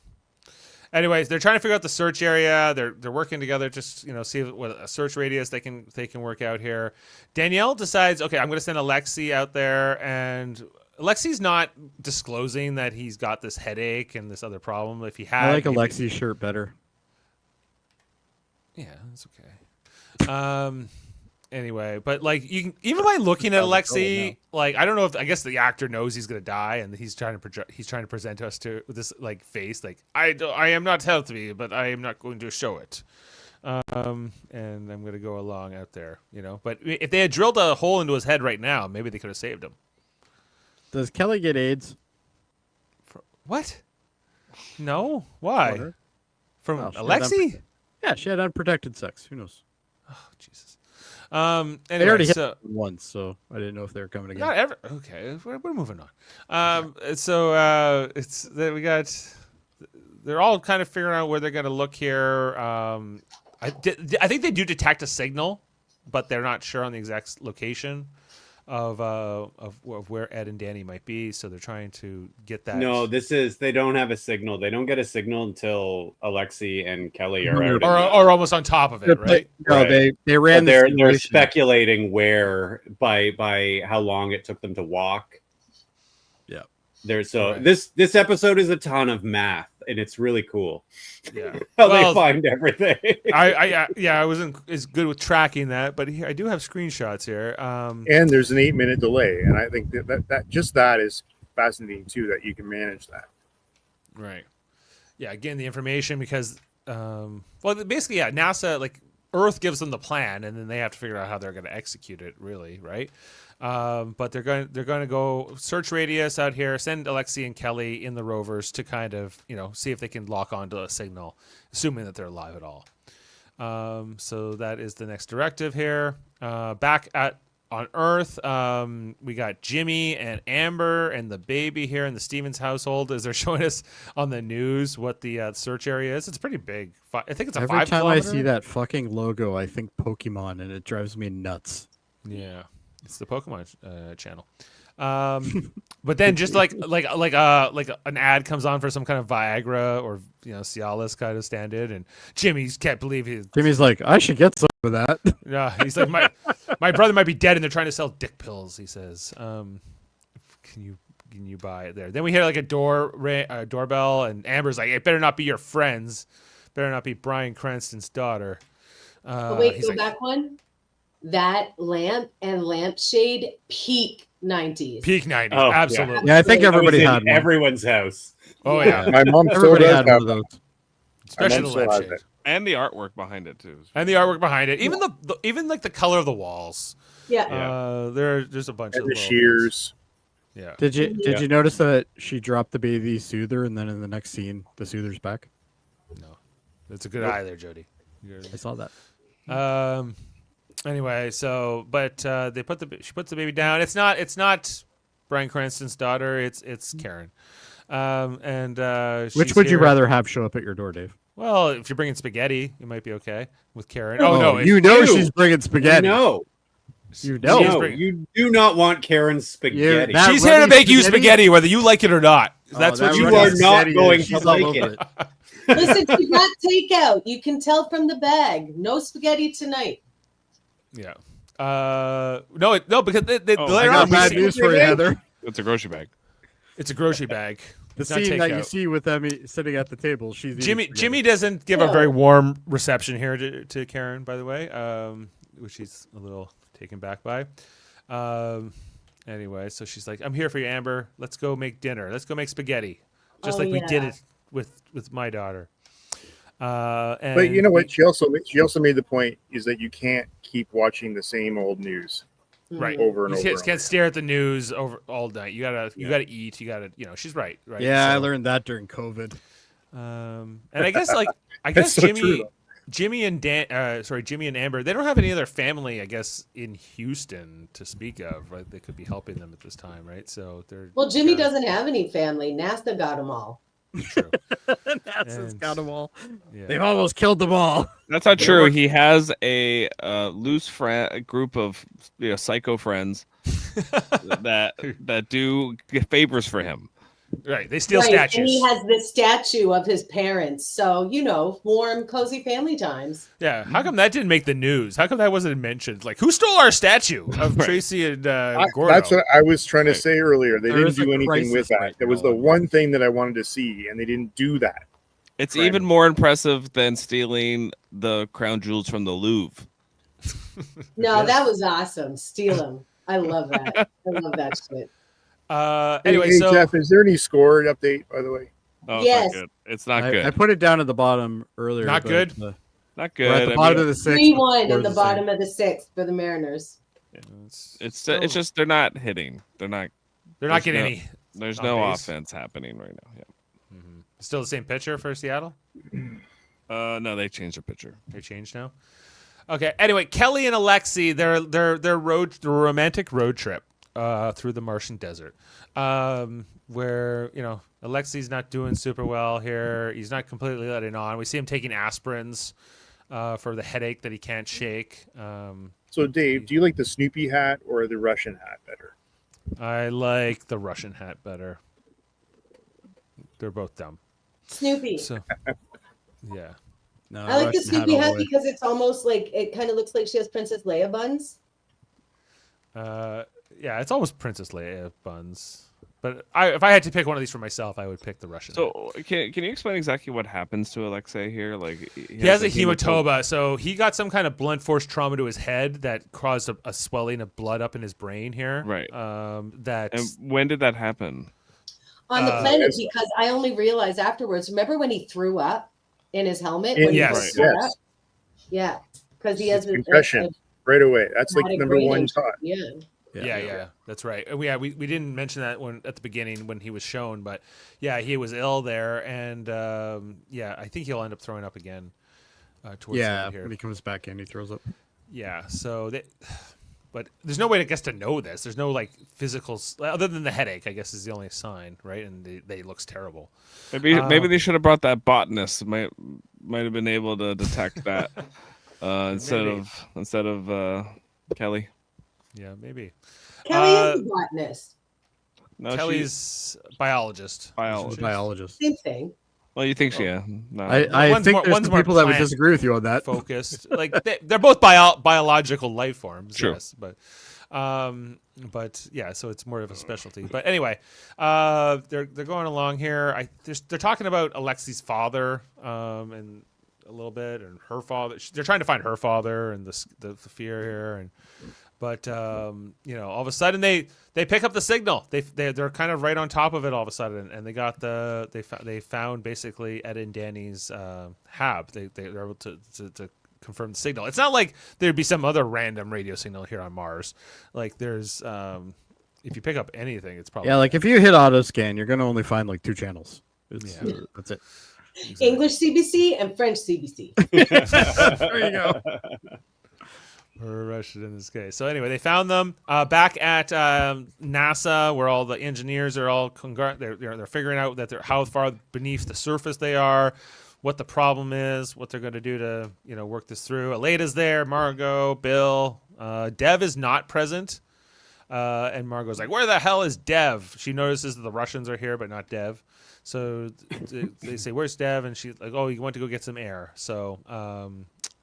Anyways, they're trying to figure out the search area. They're working together, just see what a search radius they can work out here. Danielle decides, okay, I'm going to send Alexi out there, and Alexi's not disclosing that he's got this headache and this other problem. If he had,
I like Alexi's shirt better.
Yeah, that's okay. Anyway, but like you can, even by looking at Alexi, like I don't know if I guess the actor knows he's gonna die, and he's trying to present us to with this like face, like I am not healthy, but I am not going to show it. And I'm gonna go along out there, But if they had drilled a hole into his head right now, maybe they could have saved him.
Does Kelly get AIDS?
What? No. Why?
Water?
From
Oh, she had
Alexi?
Yeah, she had unprotected sex. Who knows?
Oh Jesus.
They
Anyway,
already hit
so
once, so I didn't know if they were coming again.
not ever. Okay, we're moving on. So it's that we got. They're all kind of figuring out where they're going to look here. I think they do detect a signal, but they're not sure on the exact location of where Ed and Danny might be. So they're trying to get that.
No, they don't have a signal. They don't get a signal until Alexi and Kelly are out.
or almost on top of it, right?
No,
Right.
they ran.
But
the
they're
simulation.
speculating where by how long it took them to walk.
Yeah.
Right.
This episode is a ton of math, and it's really cool.
Yeah.
How they find everything.
I wasn't as good with tracking that, but here, I do have screenshots here.
And there's an 8-minute delay, and I think that is fascinating too, that you can manage that.
Right. Yeah, getting the information because, basically, yeah, NASA, like Earth gives them the plan, and then they have to figure out how they're going to execute it, really, right? But they're going to go search radius out here, send Alexi and Kelly in the rovers to kind of, see if they can lock onto a signal, assuming that they're alive at all. So that is the next directive here. Back on Earth, we got Jimmy and Amber and the baby here in the Stevens household as they're showing us on the news what the search area is. It's pretty big. I think it's a 5
Every time
kilometer.
I see that fucking logo, I think Pokemon, and it drives me nuts.
Yeah, it's the Pokemon channel. But then just like an ad comes on for some kind of Viagra or Cialis kind of stand-in, and Jimmy's can't believe
Jimmy's like, I should get some of that.
Yeah, he's like my brother might be dead and they're trying to sell dick pills. He says, can you buy it there? Then we hear like a doorbell, and Amber's like, it better not be your friends, better not be Bryan Cranston's daughter.
Wait, go back one. That lamp and lampshade peak 90s.
Peak 90s,
Oh, yeah.
absolutely.
Yeah, I think
That was
everybody
in
had one.
everyone's house.
Oh yeah,
My mom still
Everybody
does
had
have
one of those.
especially the
still has
lampshade
it.
And the artwork behind it too.
and the artwork behind it. Even even like the color of the walls.
Yeah.
There's a bunch
And
of
the
little
shears.
things. Yeah.
Did you notice that she dropped the baby soother, and then in the next scene, the soother's back?
No, it's a good eye there, Jody.
I saw that.
Anyway, so she puts the baby down. It's not Bryan Cranston's daughter. It's Karen.
Which would you rather have show up at your door, Dave?
Well, if you're bringing spaghetti, it might be okay with Karen. Oh no,
you know
you.
she's bringing spaghetti.
No,
You know.
She's
no,
bringing-
you do not want Karen's spaghetti.
that-
she's here to
runny
make you
spaghetti?
spaghetti, whether you like it or not. That's
Oh,
what
that
you
you
runny
are
want.
not
spaghetti,
going
she's
to
all
like
over
it.
Listen, she got takeout. You can tell from the bag. No spaghetti tonight.
Yeah. No, because they
Oh,
I
later
got
on,
bad news for you, Heather.
It's a grocery bag.
it's a grocery bag.
The
It's not
scene that you
takeout.
see with them sitting at the table, she's eating spaghetti.
Jimmy doesn't give a
No.
very warm reception here to Karen, by the way, which she's a little taken back by. Anyway, so she's like, "I'm here for you, Amber. Let's go make dinner. Let's go make spaghetti, just
Oh,
like we did
yeah.
it with my daughter." And
But you know what? She also made the point is that you can't keep watching the same old news
Right.
over and
You
over.
can't stare at the news over all night. You gotta eat. You gotta, she's right.
Yeah, I
So,
learned that during COVID.
And I guess
That's so true, though.
Jimmy and Amber, they don't have any other family, I guess, in Houston to speak of, right? They could be helping them at this time, right? So they're
Well, Jimmy doesn't have any family. NASA got them all.
True.
NASA's got them all.
Yeah.
They've almost killed them all.
That's not true. He has a loose a group of psycho friends that do favors for him.
Right. They steal
And
statues.
he has the statue of his parents. So, warm, cozy family times.
Yeah. How come that didn't make the news? How come that wasn't mentioned? Like, who stole our statue of Tracy and Gordo?
That's what I was trying to say earlier. They
There
didn't
is a
do anything with
crisis
that.
right
That was
now.
the one thing that I wanted to see, and they didn't do that.
It's
Right.
even more impressive than stealing the crown jewels from the Louvre.
No, that was awesome. Steal them. I love that. I love that shit.
Anyway,
Hey,
so
Jeff, is there any score update, by the way?
Oh,
Yes.
it's not good.
I put it down at the bottom earlier.
Not
but,
good?
Not
we're at
good.
the
I
bottom
mean,
of the sixth.
3-1
We're
in the
same.
bottom of the sixth for the Mariners.
it's just they're not hitting. They're not
getting any.
There's
on
no
base.
offense happening right now. Yeah.
Still the same pitcher for Seattle?
No, they changed their pitcher.
They changed now. Okay. Anyway, Kelly and Alexi, their romantic road trip through the Martian desert, where Alexi's not doing super well here. He's not completely letting on. We see him taking aspirins for the headache that he can't shake.
So, Dave, do you like the Snoopy hat or the Russian hat better?
I like the Russian hat better. They're both dumb.
Snoopy.
So, yeah.
No,
I like the
Russian
Snoopy
all the
hat
way.
because it's almost like it kind of looks like she has Princess Leia buns.
Yeah, it's almost Princess Leia buns. But if I had to pick one of these for myself, I would pick the Russian. hat.
So can you explain exactly what happens to Alexei here? Like
He has a hematoma, so he got some kind of blunt force trauma to his head that caused a swelling of blood up in his brain here.
Right.
That's
And when did that happen?
On the planet,
yes.
because I only realized afterwards. Remember when he threw up in his helmet?
In-
When he
yes,
first showed
yes.
up? Yeah, because he has a
Concussion right away. That's like
traumatic
number
brain
one
injury.
thought.
Yeah.
yeah, that's right. And we didn't mention that when at the beginning when he was shown, but yeah, he was ill there, and yeah, I think he'll end up throwing up again. Towards the
Yeah,
end here.
when he comes back in, he throws up.
Yeah, so but there's no way, I guess, to know this. There's no like physical other than the headache, I guess, is the only sign, right? And they looks terrible.
Maybe they should have brought that botanist. Might have been able to detect that instead of Kelly.
Yeah, maybe.
Kelly is a botanist.
No,
Kelly's biologist.
Biologist.
Same thing.
Well, you think she? Yeah. No.
I
One's
think
more-
there's
one's
some
more
people that would
plant
disagree with you on that.
Focused, like they're both biological life forms.
True.
Yes, but yeah, so it's more of a specialty. But anyway, they're going along here. They're talking about Alexi's father, and a little bit, and her father. They're trying to find her father and the fear here, and. But all of a sudden they pick up the signal. They're kind of right on top of it all of a sudden, and they got they found basically Ed and Danny's hab. They're able to confirm the signal. It's not like there'd be some other random radio signal here on Mars. Like there's if you pick up anything, it's probably
Like if you hit auto scan, you're gonna only find like 2 channels. That's it.
exactly.
English CBC and French CBC.
There you go.
Or Russian in this case. So anyway, they found them back at NASA, where all the engineers are all they're figuring out that how far beneath the surface they are, what the problem is, what they're going to do to work this through. Aleda's there, Margot, Bill, Dev is not present, and Margot's like, "Where the hell is Dev?" She notices that the Russians are here, but not Dev. So they say, "Where's Dev?" And she's like, "Oh, he went to go get some air."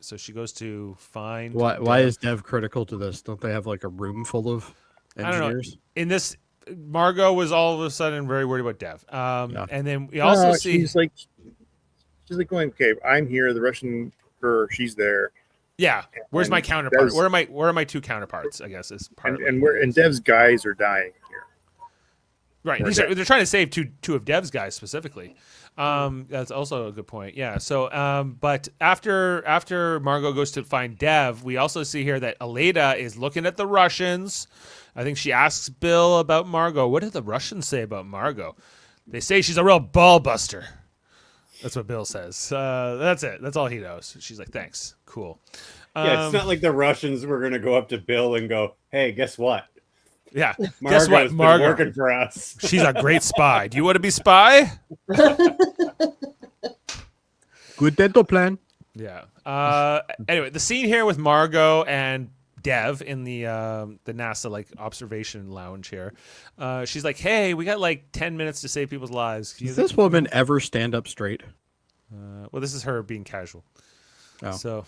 So she goes to find.
Why is Dev critical to this? Don't they have like a room full of
I don't know.
engineers?
In this, Margot was all of a sudden very worried about Dev.
Yeah.
And then we also see.
She's like going, okay, I'm here. The Russian her, she's there,
Yeah. Where's
and
my counterpart?
Dev's-
Where are my 2 counterparts? I guess is part of it.
and Dev's guys are dying here.
Right. They're trying to save two of Dev's guys specifically. That's also a good point. Yeah. So, but after Margot goes to find Dev, we also see here that Aleda is looking at the Russians. I think she asks Bill about Margot. What did the Russians say about Margot? They say she's a real ball buster. That's what Bill says. That's it. That's all he knows. She's like, thanks. Cool.
Yeah, it's not like the Russians were going to go up to Bill and go, "Hey, guess what?
Yeah.
Margot's
Guess what,
been
Margot?
working for us.
She's a great spy. Do you want to be spy?
Good dental plan.
Yeah. Anyway, the scene here with Margot and Dev in the NASA like observation lounge here. She's like, "Hey, we got like 10 minutes to save people's lives."
Does this woman ever stand up straight?
Well, this is her being casual.
Oh.
So,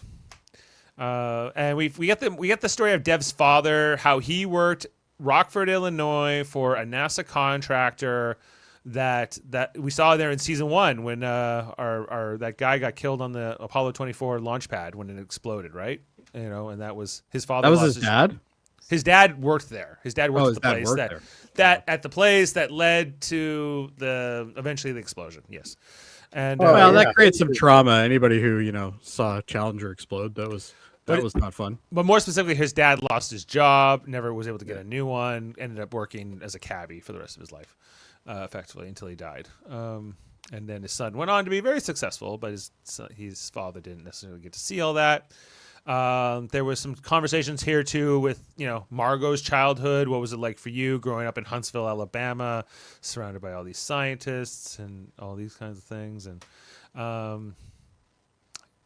and we get the story of Dev's father, how he worked Rockford, Illinois, for a NASA contractor that we saw there in season 1 when our that guy got killed on the Apollo 24 launch pad when it exploded, right? You know, and that was his father.
That was his dad?
His dad worked there. His dad worked at the
dad
place
worked
that at the place that led to eventually the explosion. Yes. And
Well, that creates some trauma. Anybody who, saw Challenger explode, that was not fun.
But more specifically, his dad lost his job, never was able to get a new one, ended up working as a cabbie for the rest of his life, effectively, until he died. And then his son went on to be very successful, but his father didn't necessarily get to see all that. There was some conversations here, too, with, Margot's childhood. What was it like for you growing up in Huntsville, Alabama, surrounded by all these scientists and all these kinds of things? And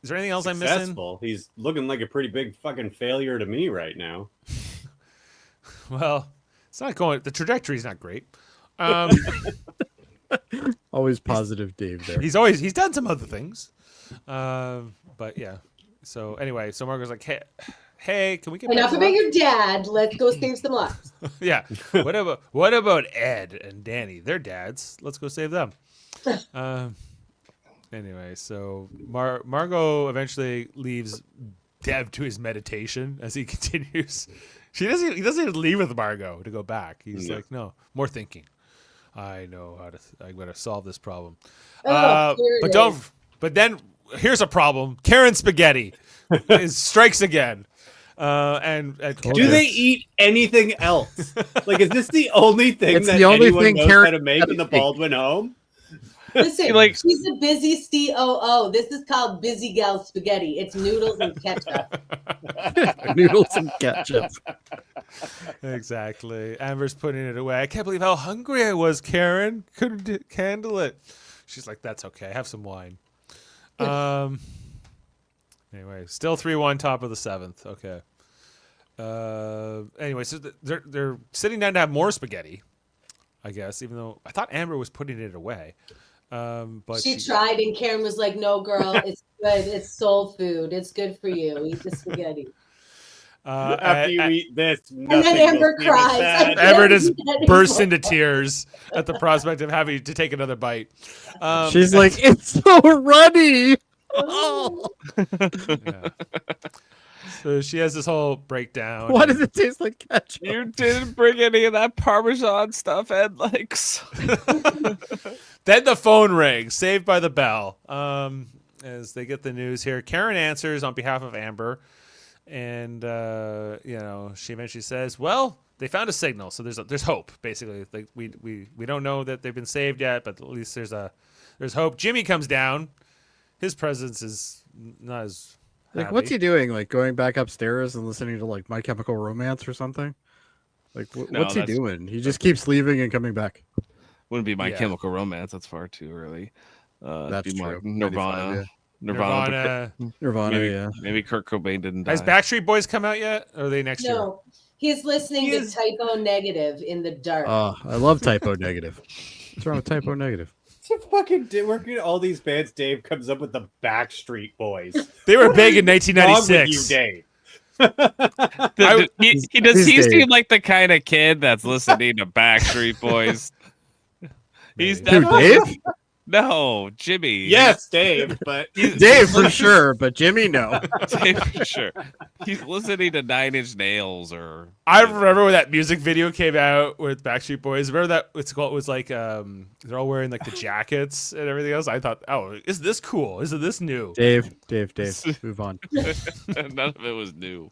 is there anything else I'm missing?
Successful. He's looking like a pretty big fucking failure to me right now.
Well, it's not going. The trajectory's not great.
Always positive, Dave. There.
He's done some other things, but yeah. So anyway, so Margot's like, hey, can we get
enough about your dad? Let's go save some lives.
Yeah. What about Ed and Danny? They're dads. Let's go save them. Anyway, so Margot eventually leaves Dev to his meditation as he continues. He doesn't even leave with Margot to go back. He's like, no, more thinking. I know I'm going to solve this problem. But then here's a problem. Karen Spaghetti strikes again.
Do they eat anything else? Like, is this the only thing
It's
that
the only
anyone
thing
knows
Karen
how to make in the Baldwin home?
Listen,
Like-
she's a busy COO. This is called Busy Gal Spaghetti. It's noodles and ketchup.
Noodles and ketchup.
Exactly. Amber's putting it away. I can't believe how hungry I was, Karen. Couldn't handle it. She's like, that's okay. Have some wine. Anyway, still 3-1, top of the 7th. Okay. Anyway, so they're sitting down to have more spaghetti, I guess, even though I thought Amber was putting it away. But
she tried, and Karen was like, no, girl, it's good. It's soul food. It's good for you. Eat the spaghetti.
After you eat this,
And then Amber cries.
Amber just bursts into tears at the prospect of having to take another bite.
She's like, it's so runny.
Yeah. So she has this whole breakdown.
Why does it taste like ketchup?
You didn't bring any of that Parmesan stuff Ed likes.
Then the phone rings, saved by the bell. As they get the news here, Karen answers on behalf of Amber, and she eventually says, "Well, they found a signal, so there's hope. Basically, like we don't know that they've been saved yet, but at least there's hope." Jimmy comes down. His presence is not as happy.
What's he doing? Like going back upstairs and listening to like My Chemical Romance or something? Like what's he doing? He just keeps leaving and coming back.
Wouldn't be My Chemical Romance. That's far too early.
That's
more
true.
Nirvana.
95, yeah. Nirvana, yeah.
Maybe Kurt Cobain didn't die.
Has Backstreet Boys come out yet? Or are they next year?
No, he's listening to Typo Negative in the dark.
Oh, I love Typo Negative. What's wrong with Typo Negative?
It's a fucking working all these bands. Dave comes up with the Backstreet Boys.
They were big in
What's wrong with
1996.
you, Dave?
Does he
Dave.
seem like the kind of kid that's listening to Backstreet Boys? He's
Who,
definitely
Dave?
no Jimmy.
Yes, Dave, but
Dave for sure, but Jimmy, no.
Dave for sure. He's listening to 9 Inch Nails or.
I remember when that music video came out with Backstreet Boys. Remember that it's called? It was like they're all wearing like the jackets and everything else. I thought, oh, is this cool? Is this new?
Dave, move on.
None of it was new.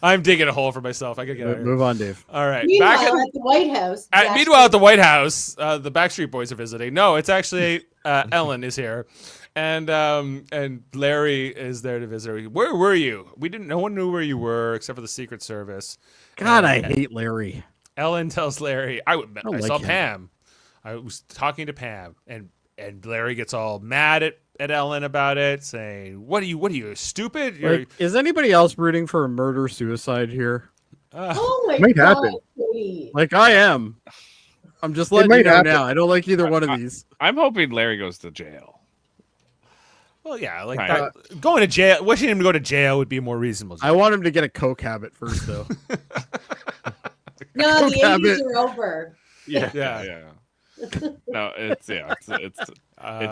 I'm digging a hole for myself. I gotta get out of here.
Move on, Dave.
All right.
Meanwhile,
Back
at the White House.
meanwhile, at the White House, the Backstreet Boys are visiting. No, it's actually Ellen is here, and Larry is there to visit her. Where were you? No one knew where you were except for the Secret Service.
God, I hate Larry.
Ellen tells Larry, I
don't
saw
like him.
Pam. I was talking to Pam, and Larry gets all mad at Ellen about it, saying, "What are you stupid? You're,
Like, is anybody else rooting for a murder suicide here?
Oh my
Might
God.
happen.
Jody.
Like I am. I'm just
It
letting you
might
know
happen.
now. I don't like either one of these.
I'm hoping Larry goes to jail.
well, yeah, like
Right.
that, going to jail. Wishing him to go to jail would be more reasonable.
I want him to get a coke habit first, though.
No, the
Damn
80s
it.
are over.
Yeah.
Yeah.
No, it's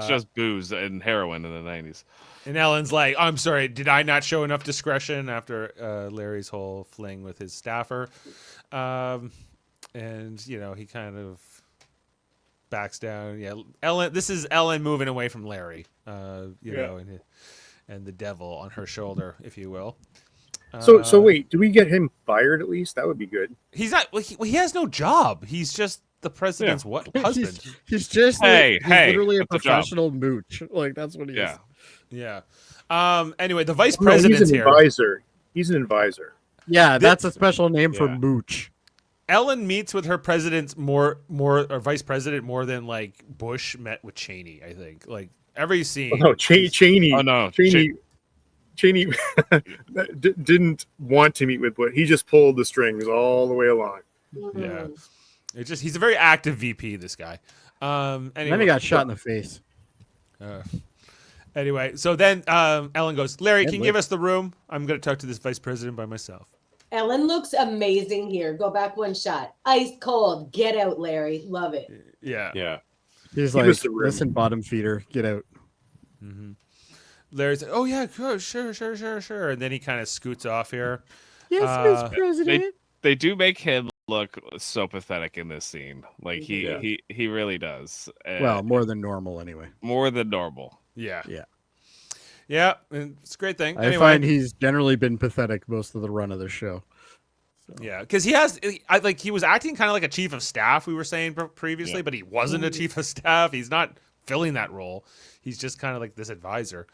just booze and heroin in the 90s.
And Ellen's like, I'm sorry, did I not show enough discretion after Larry's whole fling with his staffer? And, he kind of backs down. Yeah, Ellen. This is Ellen moving away from Larry, know, and the devil on her shoulder, if you will.
So wait, do we get him fired at least? That would be good.
He's not, he has no job. He's just the president's husband.
He's just
Hey,
literally a
what's the job?
professional mooch. Like that's what he is.
Yeah.
Yeah. Anyway, the vice
No,
president's
he's an
here.
advisor. He's an advisor.
Yeah, that's a special name for
Yeah.
mooch.
Ellen meets with her president or vice president more than like Bush met with Cheney. I think like every scene.
Oh, no, Cheney.
Oh no,
Cheney didn't want to meet with Bush. He just pulled the strings all the way along.
Yeah, it's just he's a very active VP. This guy. Anyway,
Then he got shot in the face.
Anyway, so then Ellen goes, Larry, can you
Ed
give us the room? I'm going to talk to this vice president by myself.
Ellen looks amazing here. Go back one shot. Ice cold. Get out, Larry. Love it.
Yeah.
Yeah.
He's
He
like,
was the room.
listen, bottom feeder, get out.
Mm-hmm. Larry's like, oh yeah, sure. And then he kind of scoots off here.
Yes,
Uh,
Miss President.
They do make him look so pathetic in this scene. Like
Yeah.
he really does.
Well, more than normal anyway.
more than normal.
Yeah.
Yeah.
Yeah, and it's a great thing.
I
Anyway,
find he's generally been pathetic most of the run of the show.
yeah, because he was acting kind of like a chief of staff. We were saying previously,
Yeah.
but he wasn't a chief of staff. He's not filling that role. He's just kind of like this advisor.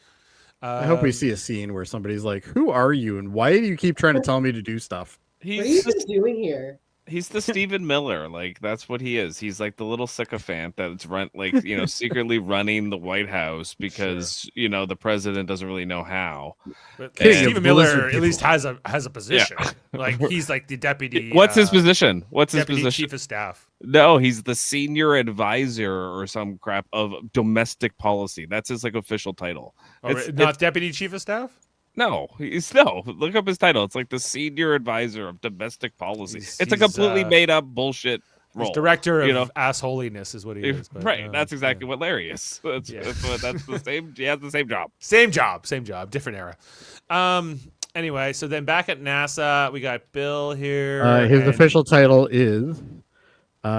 I hope we see a scene where somebody's like, "Who are you, and why do you keep trying to tell me to do stuff?"
What are you
He's
guys doing here?
he's the Stephen Miller. Like that's what he is. He's like the little sycophant that's secretly running the White House because the president doesn't really know how.
But
King of
Stephen
Blizzard
Miller at least
people.
has a position. Like he's like the deputy.
What's his position? What's his
Deputy
position?
chief of staff.
No, he's the senior advisor or some crap of domestic policy. That's his like official title.
Oh,
It's-
not deputy chief of staff.
No, look up his title. It's like the senior advisor of domestic policy.
He's-
It's a
he's,
completely
uh,
made up bullshit
He's
role.
director of
you know?
assholiness is what he is. But,
Right, that's exactly what Larry is. That's
Yeah.
that's the same. He has the same job.
Same job, different era. Anyway, so then back at NASA, we got Bill here.
His
and-
official title is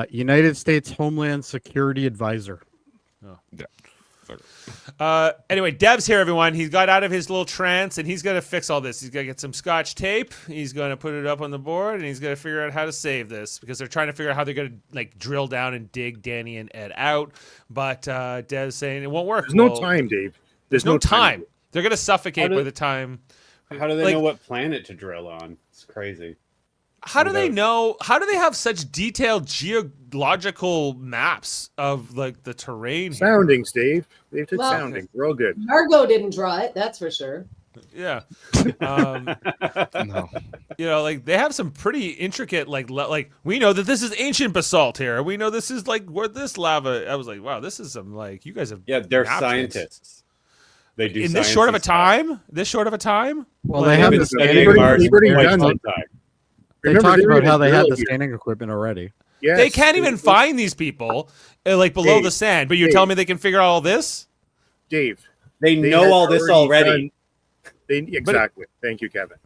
United States Homeland Security Advisor.
Anyway, Dev's here, everyone. He's got out of his little trance, and he's going to fix all this. He's going to get some Scotch tape. He's going to put it up on the board, and he's going to figure out how to save this because they're trying to figure out how they're going to like drill down and dig Danny and Ed out. But Dev's saying it won't work.
There's no
Well,
time, Dave.
There's no time. They're going to suffocate by the time.
How do they
Like-
know what planet to drill on? It's crazy.
How do they
Without-
know? How do they have such detailed geological maps of like the terrain? here?
Soundings, Dave. They took
Well-
soundings. We're all good.
Margot didn't draw it, that's for sure.
Yeah. Um,
No.
like they have some pretty intricate, like we know that this is ancient basalt here. We know this is like where this lava. I was like, wow, this is some like you guys have.
Yeah, they're
mapped
scientists. They do
in this short of a
sciencey stuff.
time. This short of a time.
Well,
They've
they have
been
the
studying
standing.
Mars
They've already
for quite
done
some
it.
time.
They
Remember,
talked
they were
about how
gonna
they had
drill
the
here.
standing equipment already.
Yes,
They can't even find these people, like below
Dave,
the sand. But you're
Dave.
telling me they can figure out all this?
Dave.
They
They
know
had
all this already.
Exactly. Thank you, Kevin.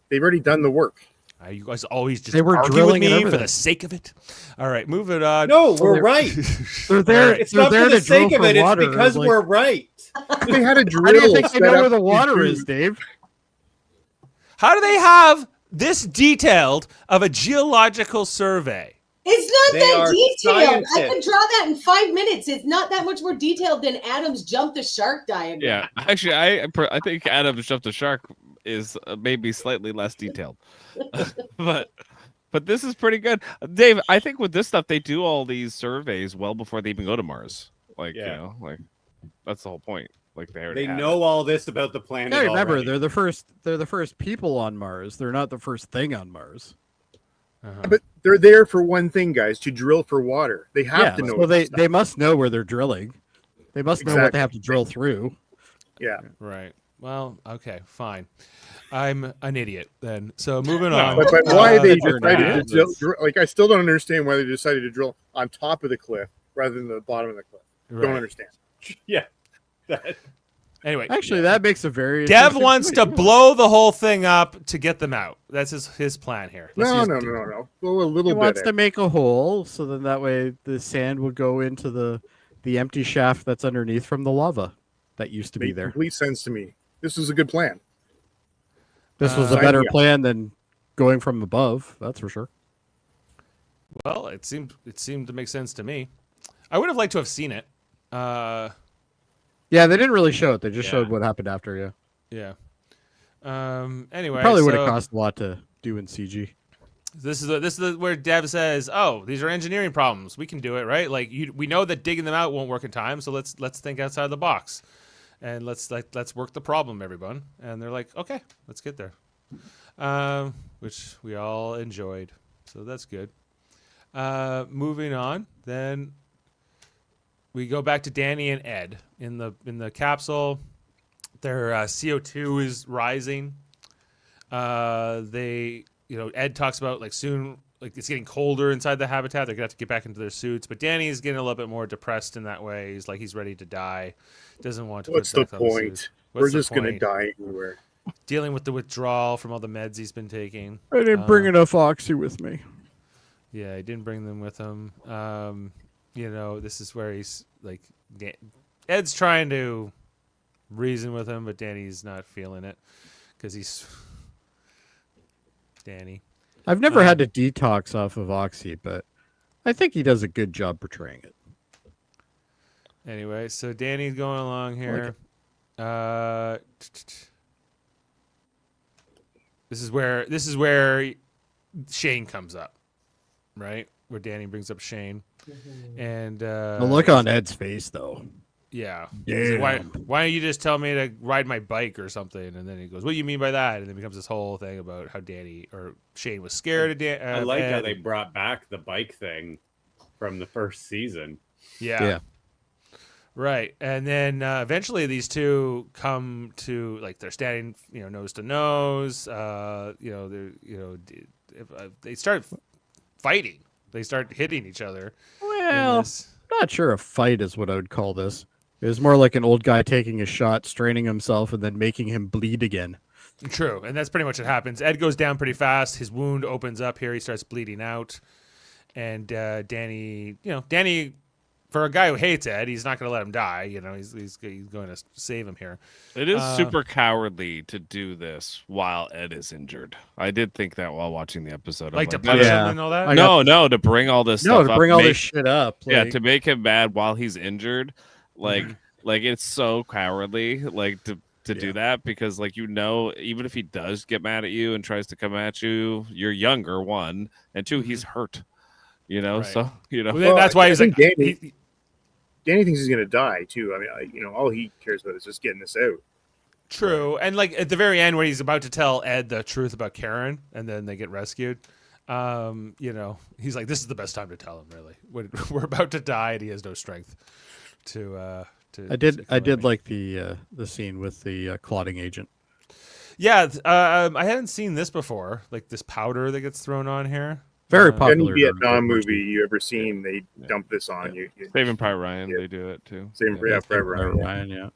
They've already done the work.
You guys always just
They were
argue with
drilling and
me for the
everything.
sake of it. All right, moving on.
No, we're
they're-
right.
They're there.
It's
they're
not
there
for the
to drill
sake of
for
it. It's
water.
because
Like,
we're right.
They had a drill.
How do you think they
set
know
up
where the
to
water
do-
is, Dave?
How do they have this detailed of a geological survey?
It's not
They
that
are
detailed. I could
scientists.
draw that in 5 minutes. It's not that much more detailed than Adam's jump the shark diagram.
Yeah, actually, I think Adam's jumped the shark is maybe slightly less detailed, but But this is pretty good, Dave. I think with this stuff, they do all these surveys well before they even go to Mars. Like, you know, like that's the whole point. Like
They know all this about the planet.
Yeah, remember
already.
they're the first people on Mars. They're not the first thing on Mars.
But they're there for one thing, guys, to drill for water. They have to know.
So
this
they must know where they're drilling. They must know what they have to drill through.
Yeah.
Right. Well, okay, fine. I'm an idiot then. So moving on.
But why they
you're
decided
not.
to drill, like, I still don't understand why they decided to drill on top of the cliff rather than the bottom of the cliff.
Right.
Don't understand.
Yeah.
Anyway,
Actually, that makes a very
Dev
interesting
wants to
point.
blow the whole thing up to get them out. That's his plan here. Let's
No.
use-
Go a little
He
bit.
wants to make a hole so then that way the sand would go into the empty shaft that's underneath from the lava that used to be
Made
there.
complete sense to me. This is a good plan.
This was a
Sign
better
me up.
plan than going from above. That's for sure.
Well, it seemed to make sense to me. I would have liked to have seen it.
Yeah, they didn't really show it. They just showed what happened after. Yeah,
Yeah. Anyway,
probably would have
so
cost a lot to do in CG.
this is where Dev says, "Oh, these are engineering problems. We can do it, right? Like we know that digging them out won't work in time, so let's think outside the box, and let's work the problem, everyone." And they're like, "Okay, let's get there," which we all enjoyed, so that's good. Moving on, then we go back to Danny and Ed in the capsule. Their CO2 is rising. Ed talks about like soon, like it's getting colder inside the habitat. They're gonna have to get back into their suits. But Danny's getting a little bit more depressed in that way. He's like he's ready to die. Doesn't want to.
What's the
put back on
point?
suit.
We're
What's the
just going to
point?
die anywhere.
Dealing with the withdrawal from all the meds he's been taking.
I didn't bring enough oxy with me.
Yeah, he didn't bring them with him. This is where he's like, Ed's trying to reason with him, but Danny's not feeling it because he's Danny.
I've never had to detox off of oxy, but I think he does a good job portraying it.
Anyway, so Danny's going along here. This is where Shane comes up, right? Where Danny brings up Shane, and
The look on Ed's face, though.
yeah. He's like,
Damn.
why don't you just tell me to ride my bike or something? And then he goes, "What do you mean by that?" And then it becomes this whole thing about how Danny or Shane was scared of Dan.
I like how
Ed.
they brought back the bike thing from the first season.
Yeah. Right. And then eventually these two come to like they're standing, nose to nose. They start fighting. They start hitting each other.
Well, not sure a fight is what I would call this. It was more like an old guy taking a shot, straining himself, and then making him bleed again.
True. And that's pretty much what happens. Ed goes down pretty fast. His wound opens up here. He starts bleeding out. And Danny, for a guy who hates Ed, he's not going to let him die. He's going to save him here.
It is super cowardly to do this while Ed is injured. I did think that while watching the episode. I'm
Like to punch
Yeah.
him and all that?
No, to bring all this stuff
to
up.
bring all this shit up.
Yeah,
like-
to make him mad while he's injured. Like it's so cowardly, like to do that because even if he does get mad at you and tries to come at you, you're younger, one, and two, he's hurt.
Right.
So
Well, then that's why he's
I
like,
think Danny thinks he's going to die too. I mean, all he cares about is just getting this out.
true. And like at the very end when he's about to tell Ed the truth about Karen and then they get rescued, he's like, this is the best time to tell him, really. We're about to die and he has no strength to
I did like the scene with the clotting agent.
Yeah, I hadn't seen this before, like this powder that gets thrown on here.
Very
Any
popular.
Vietnam movie you ever seen, they dump this on you.
Saving Private Ryan, they do it too.
Same for forever.
Ryan, yeah.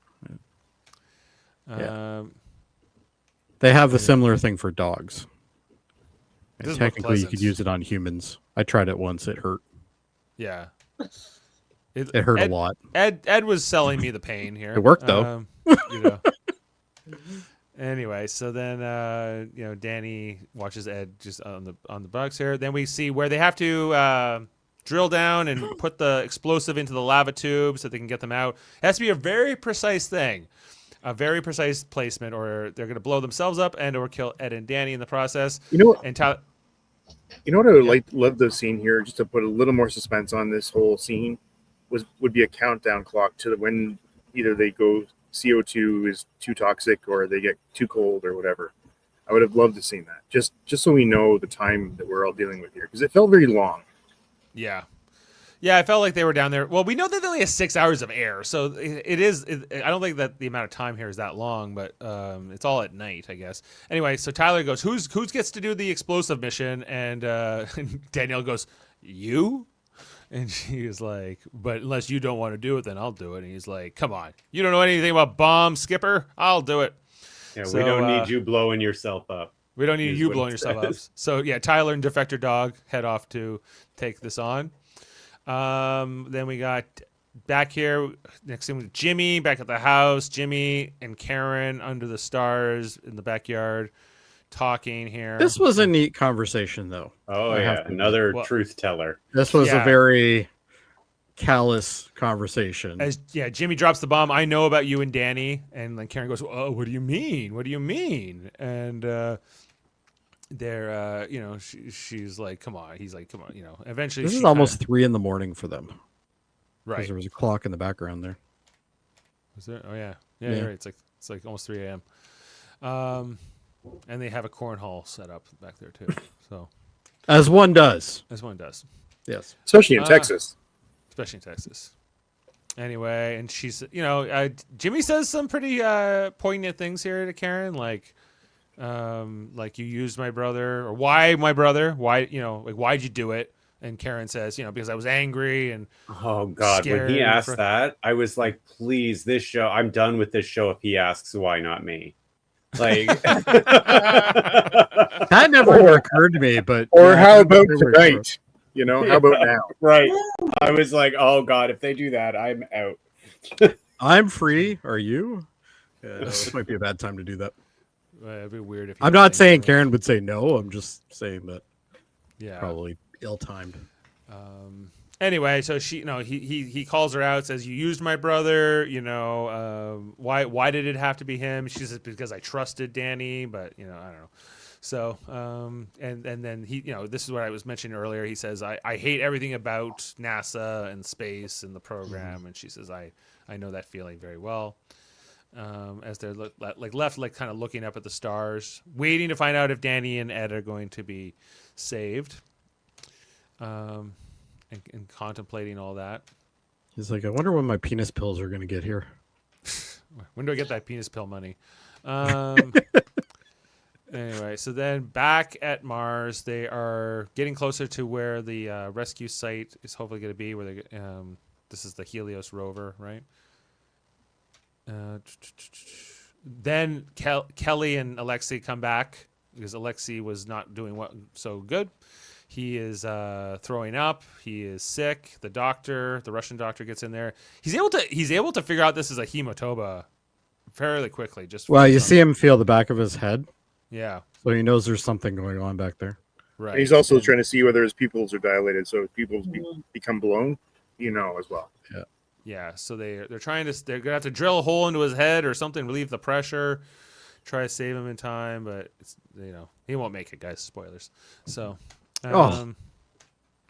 They
Um,
have a similar thing for dogs. And
Doesn't look
technically, you could
pleasant.
use it on humans. I tried it once. It hurt.
Yeah.
It hurt a lot.
Ed was selling me the pain here.
It worked, though.
Anyway, so then Danny watches Ed just on the box here. Then we see where they have to drill down and put the explosive into the lava tube so they can get them out. It has to be a very precise thing, a very precise placement, or they're going to blow themselves up and or kill Ed and Danny in the process.
You know what?
And
You know what I would love the scene here, just to put a little more suspense on this whole scene, would be a countdown clock to when either they go CO2 is too toxic or they get too cold or whatever. I would have loved to seen that, just so we know the time that we're all dealing with here, because it felt very long.
Yeah. Yeah, I felt like they were down there. Well, we know that they only have 6 hours of air, so it is. I don't think that the amount of time here is that long, but it's all at night, I guess. Anyway, so Tyler goes, "Who gets to do the explosive mission?" And Danielle goes, "You?" And she's like, "But unless you don't want to do it, then I'll do it." And he's like, "Come on, you don't know anything about bombs, Skipper. I'll do it."
Yeah,
So,
we don't need you blowing yourself up.
We don't need
Is
you
what
blowing
it
yourself up.
says.
So yeah, Tyler and Defector Dog head off to take this on. Then we got back here next thing with Jimmy back at the house. Jimmy and Karen under the stars in the backyard talking here.
This was a neat conversation, though.
Oh
I have
yeah,
to-
another
Well-
truth teller.
This was
Yeah.
a very callous conversation.
Jimmy drops the bomb. I know about you and Danny, and then Karen goes, "Oh, what do you mean? What do you mean?" And they're, she's like, "Come on." He's like, "Come on." Eventually,
This
she
is almost 3 a.m. for them.
kinda,
Because
right.
there was a clock in the background there.
Was there? Oh yeah,
Yeah.
You're right. It's like almost 3 a.m. And they have a cornhole set up back there too. So
As one does.
as one does,
Yes.
Especially in Texas.
especially in Texas. Anyway, and she's, Jimmy says some pretty poignant things here to Karen, like you used my brother, or why my brother? Why, like why'd you do it? And Karen says, because I was angry and
Oh God, when he
Scared
asked
for-
that, I was like, please, this show, I'm done with this show if he asks why not me. Like
That never even occurred to me, but
Or
yeah,
how about
they were-
tonight? How about now?
right. I was like, oh God, if they do that, I'm out.
I'm free. Are you? Yeah, no, this might be a bad time to do that.
it'd be weird if he
I'm
was
not saying
angry.
Karen would say no. I'm just saying that
Yeah.
probably ill-timed.
Anyway, so she, he calls her out, says, "You used my brother. Why did it have to be him?" She says, "Because I trusted Danny, but I don't know." So, and then he, this is what I was mentioning earlier. He says, "I hate everything about NASA and space and the program," and she says, "I know that feeling very well." As they're left kind of looking up at the stars, waiting to find out if Danny and Ed are going to be saved. And contemplating all that.
He's like, I wonder when my penis pills are going to get here.
When do I get that penis pill money? Anyway, so then back at Mars, they are getting closer to where the rescue site is hopefully going to be. Where they, this is the Helios rover, right? Then Kelly and Alexei come back because Alexei was not doing so good. He is throwing up. He is sick. The Russian doctor, gets in there. He's able to figure out this is a hematoba fairly quickly.
Well, you see him feel the back of his head,
yeah,
so he knows there's something going on back there.
right.
And he's also
And-
trying to see whether his pupils are dilated. So if pupils become blown, as well.
Yeah, so they're gonna have to drill a hole into his head or something, relieve the pressure, try to save him in time, but it's he won't make it, guys. Spoilers. So,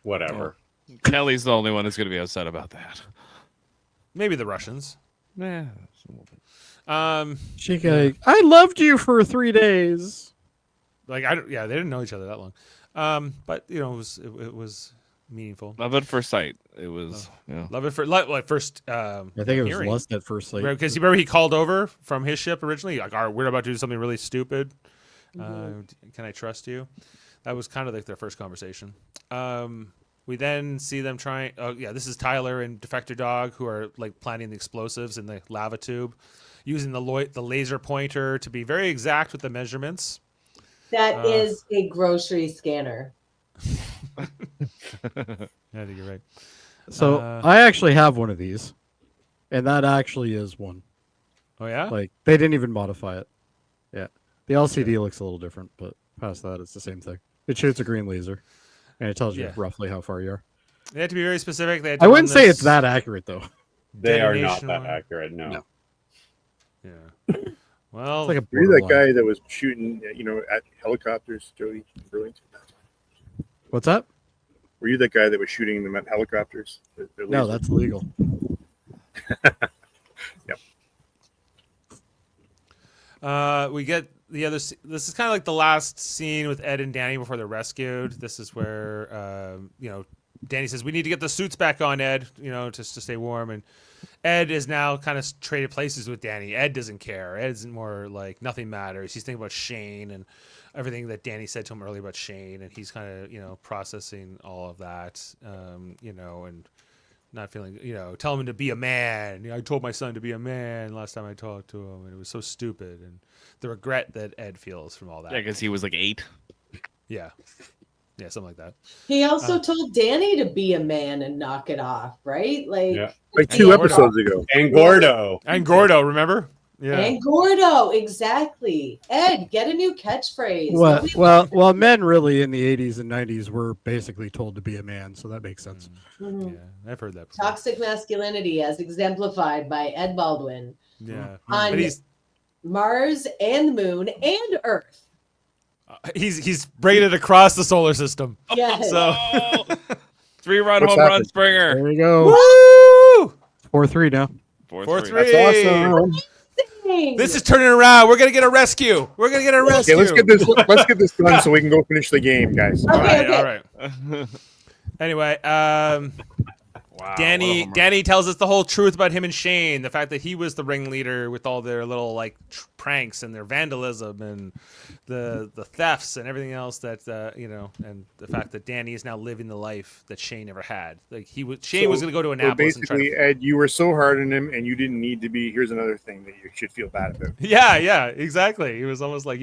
Whatever.
Kelly's the only one who's going to be upset about that.
maybe the Russians.
Yeah.
She goes, I loved you for 3 days.
They didn't know each other that long. But it was meaningful.
Love at first sight. It was,
Love it first.
I think it was
hearing.
lust at first sight.
Because you remember he called over from his ship originally, like, "All right, we're about to do something really stupid. Can I trust you?" That was kind of like their first conversation. We then see them trying. Oh yeah, this is Tyler and Defector Dog who are like planting the explosives in the lava tube, using the laser pointer to be very exact with the measurements.
That is a grocery scanner.
I think you're right.
So I actually have one of these, and that actually is one.
Oh yeah.
Like they didn't even modify it. Yeah, the LCD looks a little different, but past that, it's the same thing. It shoots a green laser, and it tells you
Yeah.
roughly how far you are.
They had to be very specific. They had to
I wouldn't
run
say
this
it's that accurate though.
They are not
detonation
that
one.
accurate. No.
Yeah. Well,
It's like a
You're that
borderline.
guy that was shooting, at helicopters, Jody, Burlington.
What's up?
Were you that guy that was shooting them at helicopters?
No, that's illegal.
We get the other. This is kind of like the last scene with Ed and Danny before they're rescued. This is where Danny says, "We need to get the suits back on, Ed. Just to stay warm." And Ed is now kind of traded places with Danny. Ed doesn't care. Ed's more like nothing matters. He's thinking about Shane and everything that Danny said to him earlier about Shane, and he's kind of processing all of that, and not feeling, tell him to be a man. I told my son to be a man last time I talked to him, and it was so stupid. And the regret that Ed feels from all that.
Yeah, because he was like 8.
Yeah, something like that.
He also told Danny to be a man and knock it off, right?
Yeah.
Like 2 episodes ago.
And Gordo.
And Gordo, remember? Yeah.
And Gordo, exactly. Ed, get a new catchphrase.
Well, men really in the 80s and 90s were basically told to be a man, so that makes sense.
Mhm.
Yeah, I've heard that before.
Toxic masculinity as exemplified by Ed Baldwin
Yeah,
on
but he's
Mars and the Moon and Earth.
he's bringing it across the solar system.
Yes.
So
3-run
What's
home run
happened?
Springer.
There you go.
woo!
4-3 now.
4-3.
That's
awesome.
This is turning around. We're gonna get a rescue.
Okay, let's get this. Let's get this done so we can go finish the game, guys.
Okay,
All right. Anyway,
Wow,
Danny tells us the whole truth about him and Shane. The fact that he was the ringleader with all their little pranks and their vandalism and the thefts and everything else that and the fact that Danny is now living the life that Shane never had. Like Shane was going to go to
So
Annapolis and try
basically,
to...
Ed, you were so hard on him, and you didn't need to be. Here's another thing that you should feel bad about.
Yeah, exactly. He was almost like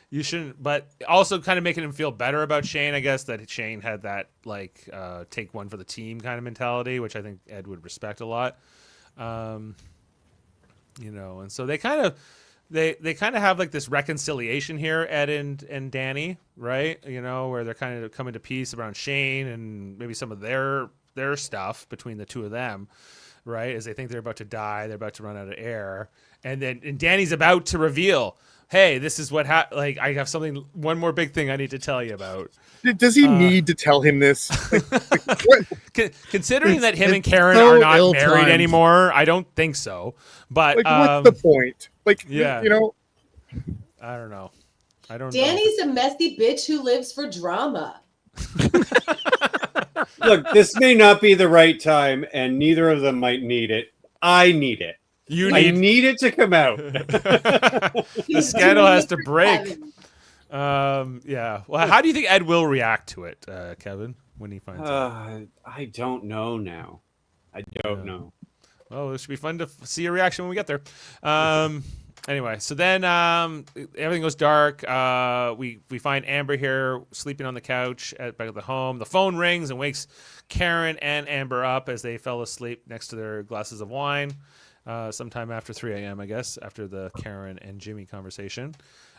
you shouldn't, but also kind of making him feel better about Shane, I guess, that Shane had that take one for the team kind of mentality, which I think Ed would respect a lot. And so they kind of have like this reconciliation here, Ed and Danny, right? Where they're kind of coming to peace around Shane and maybe some of their stuff between the two of them, right? As they think they're about to die, they're about to run out of air, and Danny's about to reveal, hey, this is what I have one more big thing I need to tell you about.
Does he need to tell him this?
Considering that him and Karen
so
are not
ill-timed.
married anymore, I don't think so. But
What's the point?
yeah. I don't know.
Danny's a messy bitch who lives for drama.
Look, this may not be the right time, and neither of them might need it. I need it. I need it to come out.
The scandal has to break. Yeah. Well, how do you think Ed will react to it, Kevin, when he finds out?
I don't know now. I don't know.
Well, it should be fun to see your reaction when we get there. Anyway, so then everything goes dark. We find Amber here sleeping on the couch back at the home. The phone rings and wakes Karen and Amber up as they fell asleep next to their glasses of wine. Sometime after 3 a.m., I guess, after the Karen and Jimmy conversation.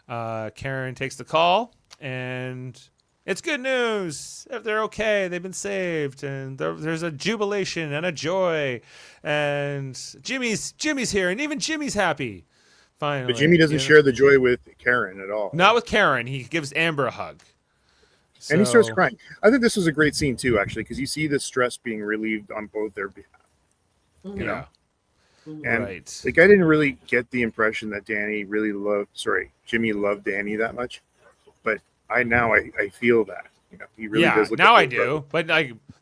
Karen takes the call, and it's good news. They're okay. They've been saved, and there's a jubilation and a joy. And Jimmy's here, and even Jimmy's happy. Finally.
But Jimmy doesn't share the joy with Karen at all.
Not with Karen. He gives Amber a hug.
And he starts crying. I think this was a great scene, too, actually, because you see the stress being relieved on both their behalf.
Mhm.
You know?
And
right. I didn't really get the impression that Jimmy loved Danny that much. But I feel that. He really does look
now
at
I do. But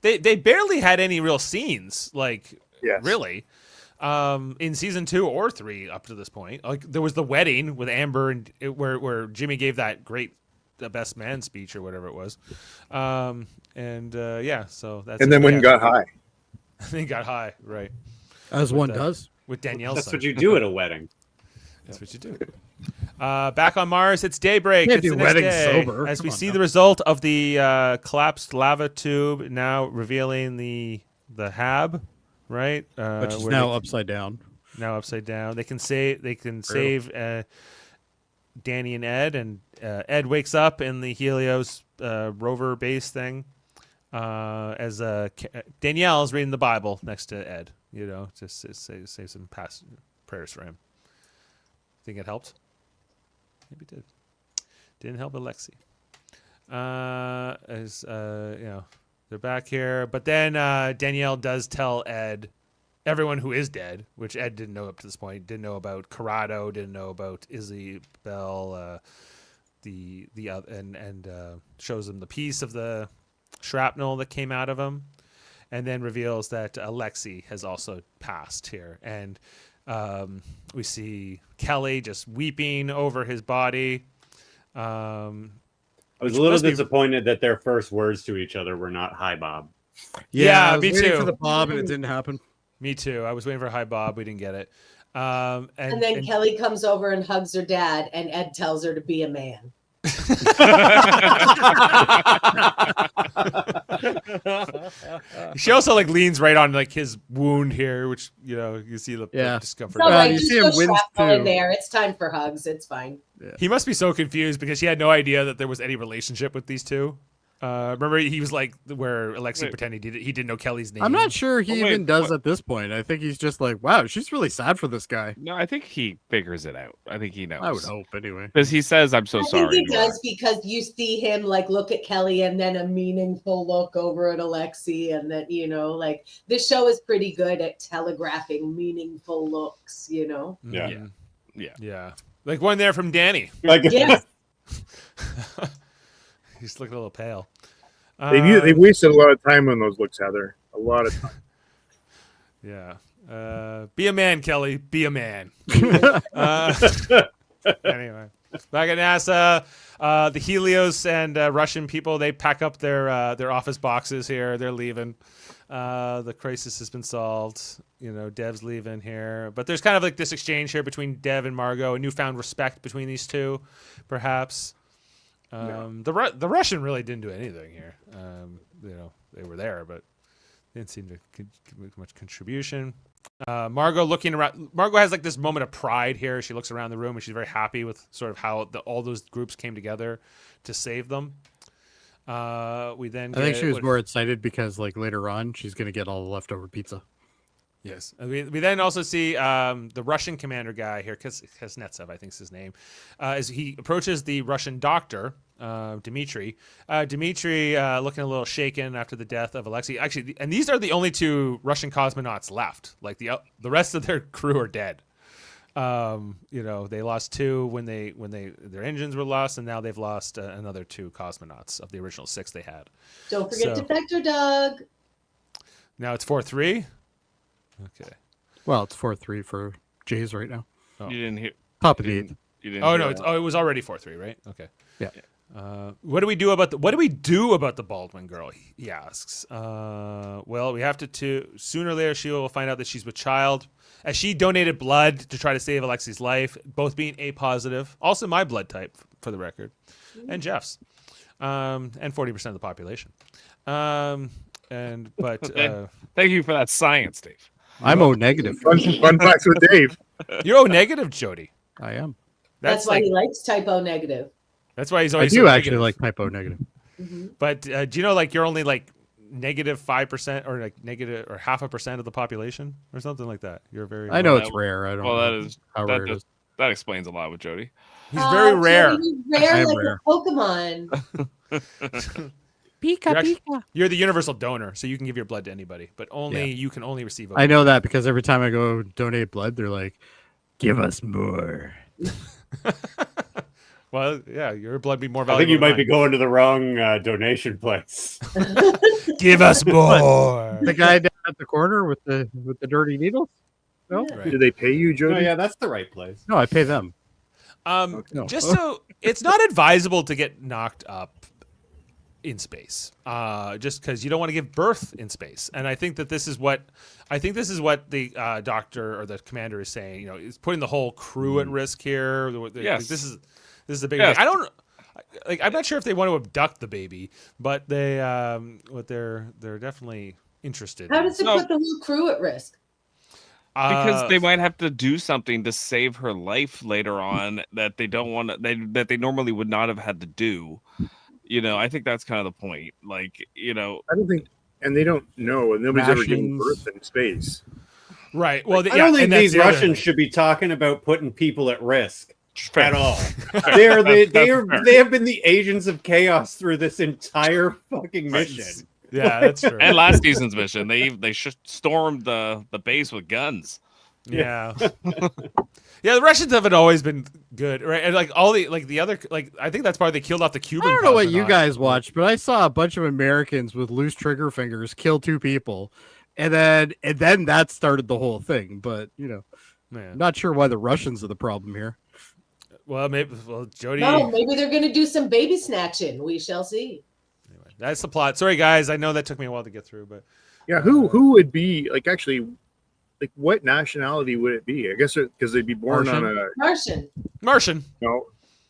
they barely had any real scenes, really. In season 2 or 3 up to this point. There was the wedding with Amber and where Jimmy gave that great the best man speech or whatever it was. So that's
and then when he got high.
He got high, right.
As one does.
With Danielle.
That's what you do at a wedding.
That's what you do. Back on Mars, it's daybreak.
Can't
it's
do
the next
weddings
day,
sober.
as
Come
we
on
see
now.
the result of the collapsed lava tube now revealing the hab, right?
Which is
where
now upside down.
Now upside down. They can save Danny and Ed, and Ed wakes up in the Helios rover base thing as Danielle is reading the Bible next to Ed. Just say some prayers for him. Think it helped? Maybe it did. Didn't help Alexi. As they're back here, but then Danielle does tell Ed everyone who is dead, which Ed didn't know up to this point. Didn't know about Corrado, didn't know about Isabel, the other, and shows him the piece of the shrapnel that came out of him, and then reveals that Alexi has also passed here, and we see Kelly just weeping over his body.
I was a little disappointed that their first words to each other were not "Hi, Bob."
Yeah,
I was
me
waiting
too.
for the Bob, and it didn't happen.
Me too. I was waiting for hi Bob. We didn't get it.
And then Kelly comes over and hugs her dad, and Ed tells her to be a man.
She also like leans right on like his wound here, which you see the discomfort.
So
you
just
see
go
him wince
shrapnel in
too.
there. It's time for hugs. It's fine.
Yeah.
He must be so confused because he had no idea that there was any relationship with these two. Remember, he was like where Alexi pretended he didn't know Kelly's name.
I'm not sure he even does
what?
at this point. I think he's just like, wow, she's really sad for this guy.
No, I think he figures it out. I think he knows.
I would hope anyway.
Because he says, "I'm so
I
sorry."
think he does because you see him like look at Kelly and then a meaningful look over at Alexi, and then like this show is pretty good at telegraphing meaningful looks.
Yeah.
Like one there from Danny.
Yes.
He's looking a little pale.
They've wasted a lot of time on those looks, Heather. A lot of time.
Yeah. Be a man, Kelly. Be a man. Anyway, back at NASA, the Helios and Russian people, they pack up their office boxes here. They're leaving. The crisis has been solved. Dev's leaving here. But there's kind of like this exchange here between Dev and Margot, a newfound respect between these two, perhaps. The Russian really didn't do anything here. They were there, but didn't seem to make much contribution. Margot looking around. Margot has like this moment of pride here. She looks around the room and she's very happy with sort of how all those groups came together to save them. I
think she was more excited because like later on she's gonna get all the leftover pizza.
Yes. We then also see the Russian commander guy here, Kuznetsov, I think is his name, as he approaches the Russian doctor, Dmitry. Dmitry looking a little shaken after the death of Alexei. Actually, and these are the only two Russian cosmonauts left. Like the rest of their crew are dead. They lost two when their engines were lost, and now they've lost another two cosmonauts of the original 6 they had.
Don't forget Defector Doug.
Now it's 4-3. Okay.
Well, it's 4-3 for Jays right now.
Oh.
You didn't hear.
Top of the 8th.
You didn't
Oh
hear
no!
that.
It was already 4-3, right? Okay.
Yeah.
What do we do about the Baldwin girl? He asks. Well, we have to sooner or later she will find out that she's with child, as she donated blood to try to save Alexi's life, both being A positive, also my blood type for the record, and Jeff's, and 40% of the population.
Thank you for that science, Dave.
I'm O negative.
Fun facts with Dave.
You're O negative, Jody.
I am.
That's why he likes type O negative.
That's why he's
I
always.
do
so
actually
negative.
like type O negative.
Mm-hmm.
But do you know like you're only like -5% or like negative or 0.5% of the population or something like that? You're very.
I know
Well,
it's rare. I don't
Well,
know
that is
how rare it is.
that explains a lot with Jody.
He's very rare.
He's rare
I am
like
rare.
a Pokemon.
You're the universal donor, so you can give your blood to anybody, but you can only receive.
I know that because every time I go donate blood, they're like, "Give us more."
Well, yeah, your blood be more
I
valuable.
think you
than
might be
mine.
going to the wrong donation place.
Give us more.
The guy down at the corner with the dirty needles. No,
Yeah.
Right.
Did they pay you,
Oh
Jody?
yeah, that's the right place.
no, I pay them.
No.
No.
So it's not advisable to get knocked up in space, just because you don't want to give birth in space. And I think that this is what the doctor or the commander is saying. Is putting the whole crew at risk here.
Yes.
This is a big
Yes.
thing. I don't. I'm not sure if they want to abduct the baby, but they're definitely interested.
How does it
No.
put the whole crew at risk?
Because they might have to do something to save her life later on that they don't want to, that they normally would not have had to do. I think that's kind of the point. Like,
I don't think, and they don't know, and nobody's ever given
Rations.
birth in space.
right. Well,
I don't think these Russians should be talking about putting people at risk. at all. They have been the agents of chaos through this entire fucking mission.
Yeah, that's true.
And last season's mission, they stormed the base with guns.
Yeah. Yeah, the Russians haven't always been good, right? And like all the other I think that's why they killed off the Cuban.
I don't know what you
cosmonaut.
guys watched, but I saw a bunch of Americans with loose trigger fingers kill 2 people, and then that started the whole thing. But
Yeah.
I'm not sure why the Russians are the problem here.
Well, Jody.
No, maybe they're going to do some baby snatching. We shall see.
Anyway, that's the plot. Sorry, guys. I know that took me a while to get through, but
Yeah, who would be like actually like what nationality would it be? I guess because they'd be born on a
Martian.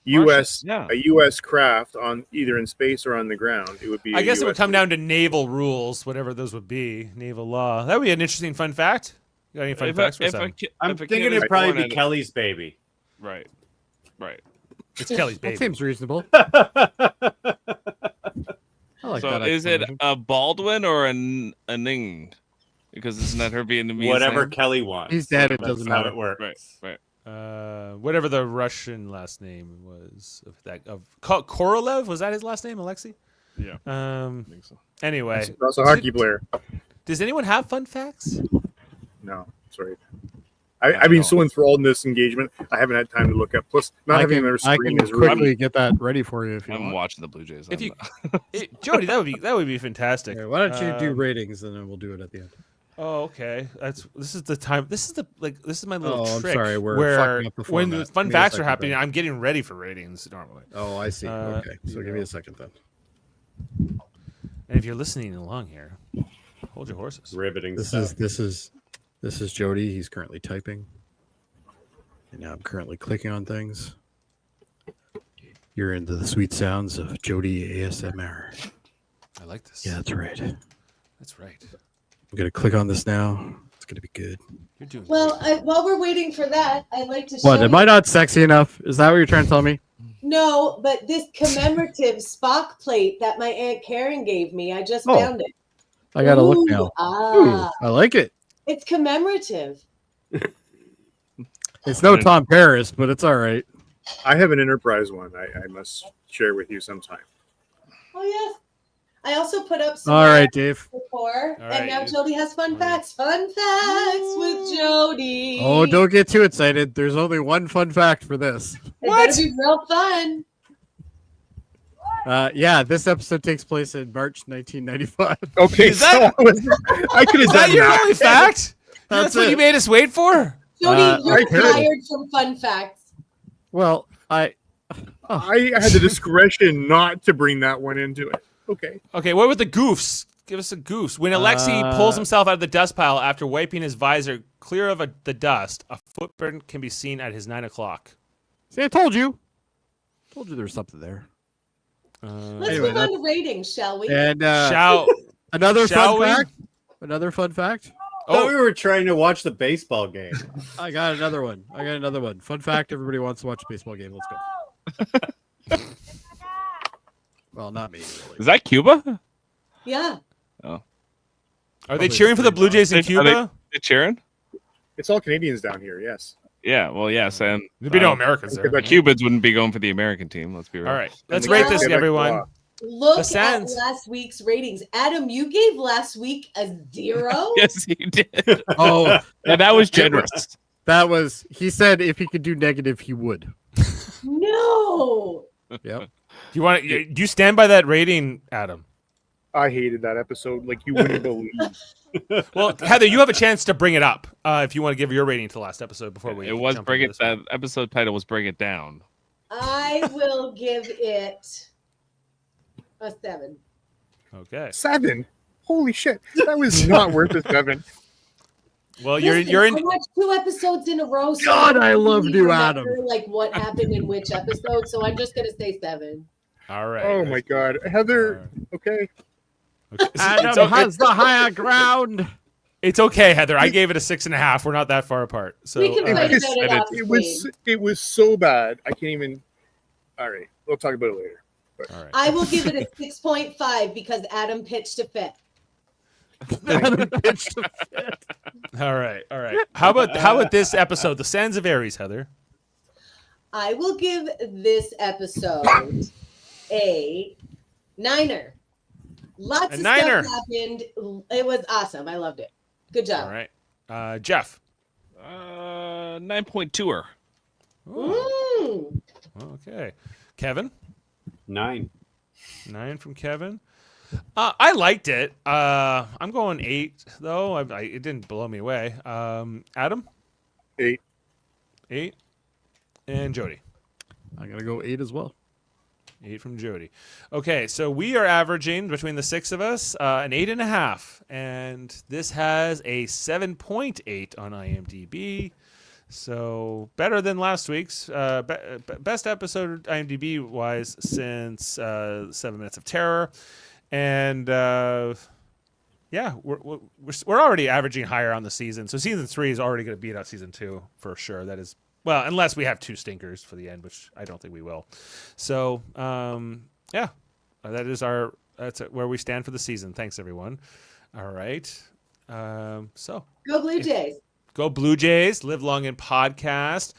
U.S.
Yeah.
a U.S. craft on either in space or on the ground. It would be.
I guess it would come down to naval rules, whatever those would be, naval law. That would be an interesting fun fact. You got any fun facts for Sam?
I'm thinking it'd probably be Kelly's baby.
Right.
It's Kelly's baby.
That seems reasonable. I like
So
that
is it
explanation.
a Baldwin or a Ning? Because isn't that her Vietnamese
Whatever
name?
Kelly wants.
He's dead, it
That's
doesn't
how
matter.
it works.
Right.
Whatever the Russian last name was of Korolev, was that his last name, Alexei?
Yeah.
I
think so.
Anyway,
That's a hockey player.
does anyone have fun facts?
No, sorry. I've been so enthralled in this engagement, I haven't had time to look up. Plus, not having another
I
screen
can
is really.
quickly get that ready for you if you
I'm
want.
watching the Blue Jays.
If
I'm
you,
not-
Jody, that would be fantastic.
Okay, why don't you do
Um,
ratings and then we'll do it at the end.
Oh, okay. This is the time. This is my little
Oh, I'm
trick.
sorry, we're
where
fucking up the
when the
format.
fun
Give me a
facts are
second,
happening,
Ben.
I'm getting ready for ratings normally.
Oh, I see. Okay, so
you
give me
know.
a second then.
And if you're listening along here, hold your horses.
Riveting.
This
stuff.
is Jody. He's currently typing, and now I'm currently clicking on things. You're into the sweet sounds of Jody ASMR.
I like this.
Yeah, that's right. I'm
That's right.
gonna click on this now. It's gonna be good.
You're doing
Well,
great.
while we're waiting for that, I'd like to
What?
show
Am I not sexy enough? Is that what you're trying to tell me?
No, but this commemorative Spock plate that my Aunt Karen gave me, I just
Oh,
found it.
I gotta look
Ooh,
now.
Ah,
I like it.
it's commemorative.
It's no Tom Paris, but it's all right.
I have an Enterprise one. I must share with you sometime.
Oh yes. I also put up some
All right, Dave.
before,
All right.
and now Jody has fun
All right.
facts. Fun facts with Jody.
Oh, don't get too excited. There's only one fun fact for this.
It better be real fun.
Yeah, this episode takes place in March 1995.
Okay,
Is that-
I could have
Is that
done
your
that.
only fact? That's what
it.
you made us wait for?
Jody, you're
I heard.
fired from fun facts.
Well,
I had the discretion not to bring that one into it. Okay.
Okay, what with the goofs? Give us a goofs. When Alexei pulls himself out of the dust pile after wiping his visor clear of the dust, a footprint can be seen at his 9 o'clock.
see, I told you. Told you there's something there.
Let's
Anyway,
move on to ratings, shall we?
And
Shall
another
shall
fun
we?
fact. Another fun fact.
I thought
Oh,
we were trying to watch the baseball game.
I got another one. Fun fact. Everybody wants to watch a baseball game. Let's go. Well, not me. Really.
Is that Cuba?
Yeah.
are they
Probably
cheering for the Blue Jays in
Are they-
Cuba?
They cheering?
It's all Canadians down here, yes.
Yeah. Well, yes, and
There'd be no Americans there.
Okay,
the Cubans wouldn't be going for the American team. Let's be real.
All right, let's
Yeah.
rate this,
Yeah,
everyone.
Look
The
at
Sands.
last week's ratings. Adam, you gave last week a 0.
Yes, you did.
Oh,
And that was generous.
that was. He said if he could do negative, he would.
No.
Yep.
Do you stand by that rating, Adam?
I hated that episode like you wouldn't believe.
Well, Heather, you have a chance to bring it up if you want to give your rating to the last episode before we.
It was
jump
bring
into
it.
this one.
That episode title was "Bring It Down."
I will give it a 7.
Okay.
7. Holy shit. That was not worth a 7.
Well,
Listen,
you're in.
I watched 2 episodes in a row. So
God, I
don't
love
really
you,
remember,
Adam.
Like what happened in which episode. So I'm just gonna say 7.
All right.
Oh my god. Heather, okay.
Okay.
Adam has the higher ground.
It's okay, Heather. I gave it a 6.5. We're not that far apart. So
We can
all
fight
right.
about it off
It was so bad. I can't even. All right. We'll talk about it later.
All right.
I will give it a 6.5 because Adam pitched a fit.
Adam pitched a fit.
All right. All right. How about this episode, The Sands of Aries, Heather?
I will give this episode a 9er. Lots
A
of
9er.
stuff happened. It was awesome. I loved it. Good job.
All right. Jeff.
9.2er.
Okay. Kevin.
9.
9 from Kevin. I liked it. I'm going 8 though. It didn't blow me away. Adam.
8.
8. And Jody.
I'm gonna go 8 as well.
8 from Jody. Okay, so we are averaging between the 6 of us an 8.5, and this has a 7.8 on IMDb. So better than last week's best episode IMDb wise since 7 Minutes of Terror, and yeah, we're already averaging higher on the season. So season 3 is already going to beat out season 2 for sure. That is, well, unless we have 2 stinkers for the end, which I don't think we will. So yeah, that's where we stand for the season. Thanks everyone. All right. So
Go Blue Jays.
Go Blue Jays, live long and podcast.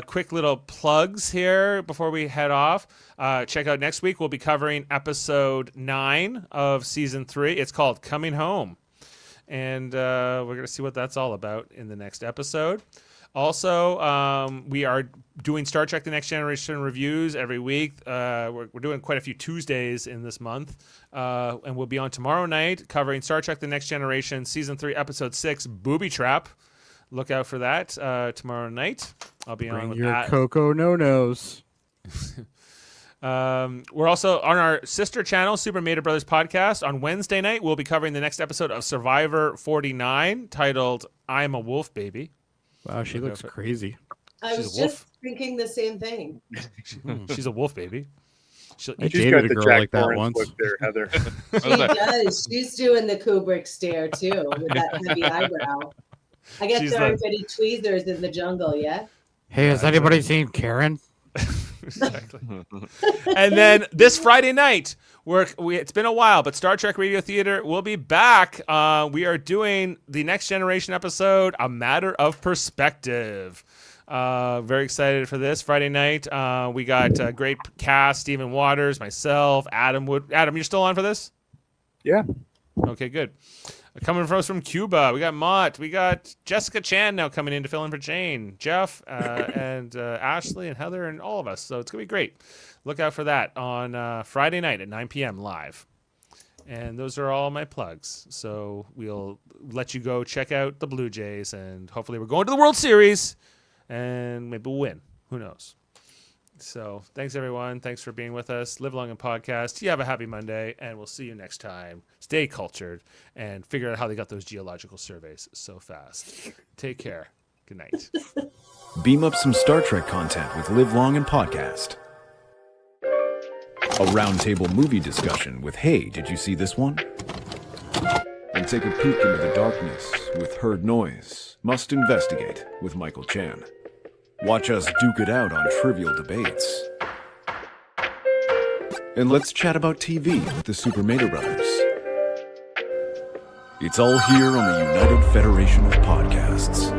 Quick little plugs here before we head off. Check out next week. We'll be covering episode 9 of season 3. It's called Coming Home. And we're going to see what that's all about in the next episode. Also, we are doing Star Trek The Next Generation reviews every week. We're doing quite a few Tuesdays in this month. And we'll be on tomorrow night covering Star Trek The Next Generation Season 3, Episode 6, Booby Trap. Look out for that tomorrow night. I'll be on with
your
that.
Coco No-Nos.
We're also on our sister channel, Super Mater Brothers Podcast. On Wednesday night, we'll be covering the next episode of Survivor 49, titled I'm a Wolf Baby.
Wow, she looks crazy.
I
She's
was
a wolf.
just thinking the same thing.
She's a wolf baby. She'll
I
eat
She's
dated
got
a
the
girl
Jack
like that
Torrance
once.
look there, Heather.
She does. She's doing the Kubrick stare too with that heavy eyebrow. I guess
She's
there
like-
aren't any tweezers in the jungle yet.
Hey, has anybody seen Karen?
Exactly. And then this Friday night, it's been a while, but Star Trek Radio Theater will be back. We are doing the Next Generation episode, A Matter of Perspective. Very excited for this Friday night. We got a great cast: Stephen Waters, myself, Adam Wood. Adam, you're still on for this?
Yeah.
Okay, good. Coming from us from Cuba, we got Mott. We got Jessica Chan now coming in to fill in for Jane, Jeff, and Ashley and Heather and all of us. So it's going to be great. Look out for that on Friday night at 9 p.m. live. And those are all my plugs. So we'll let you go check out the Blue Jays, and hopefully we're going to the World Series, and maybe we'll win. Who knows? So thanks, everyone. Thanks for being with us. Live long and podcast. You have a happy Monday, and we'll see you next time. Stay cultured and figure out how they got those geological surveys so fast. Take care. Good night.
Beam up some Star Trek content with Live Long and Podcast. A roundtable movie discussion with Hey, did you see this one? And take a peek into the darkness with Heard Noise, Must Investigate with Michael Chan. Watch us duke it out on trivial debates. And let's chat about TV with the Super Mater Brothers. It's all here on the United Federation of Podcasts.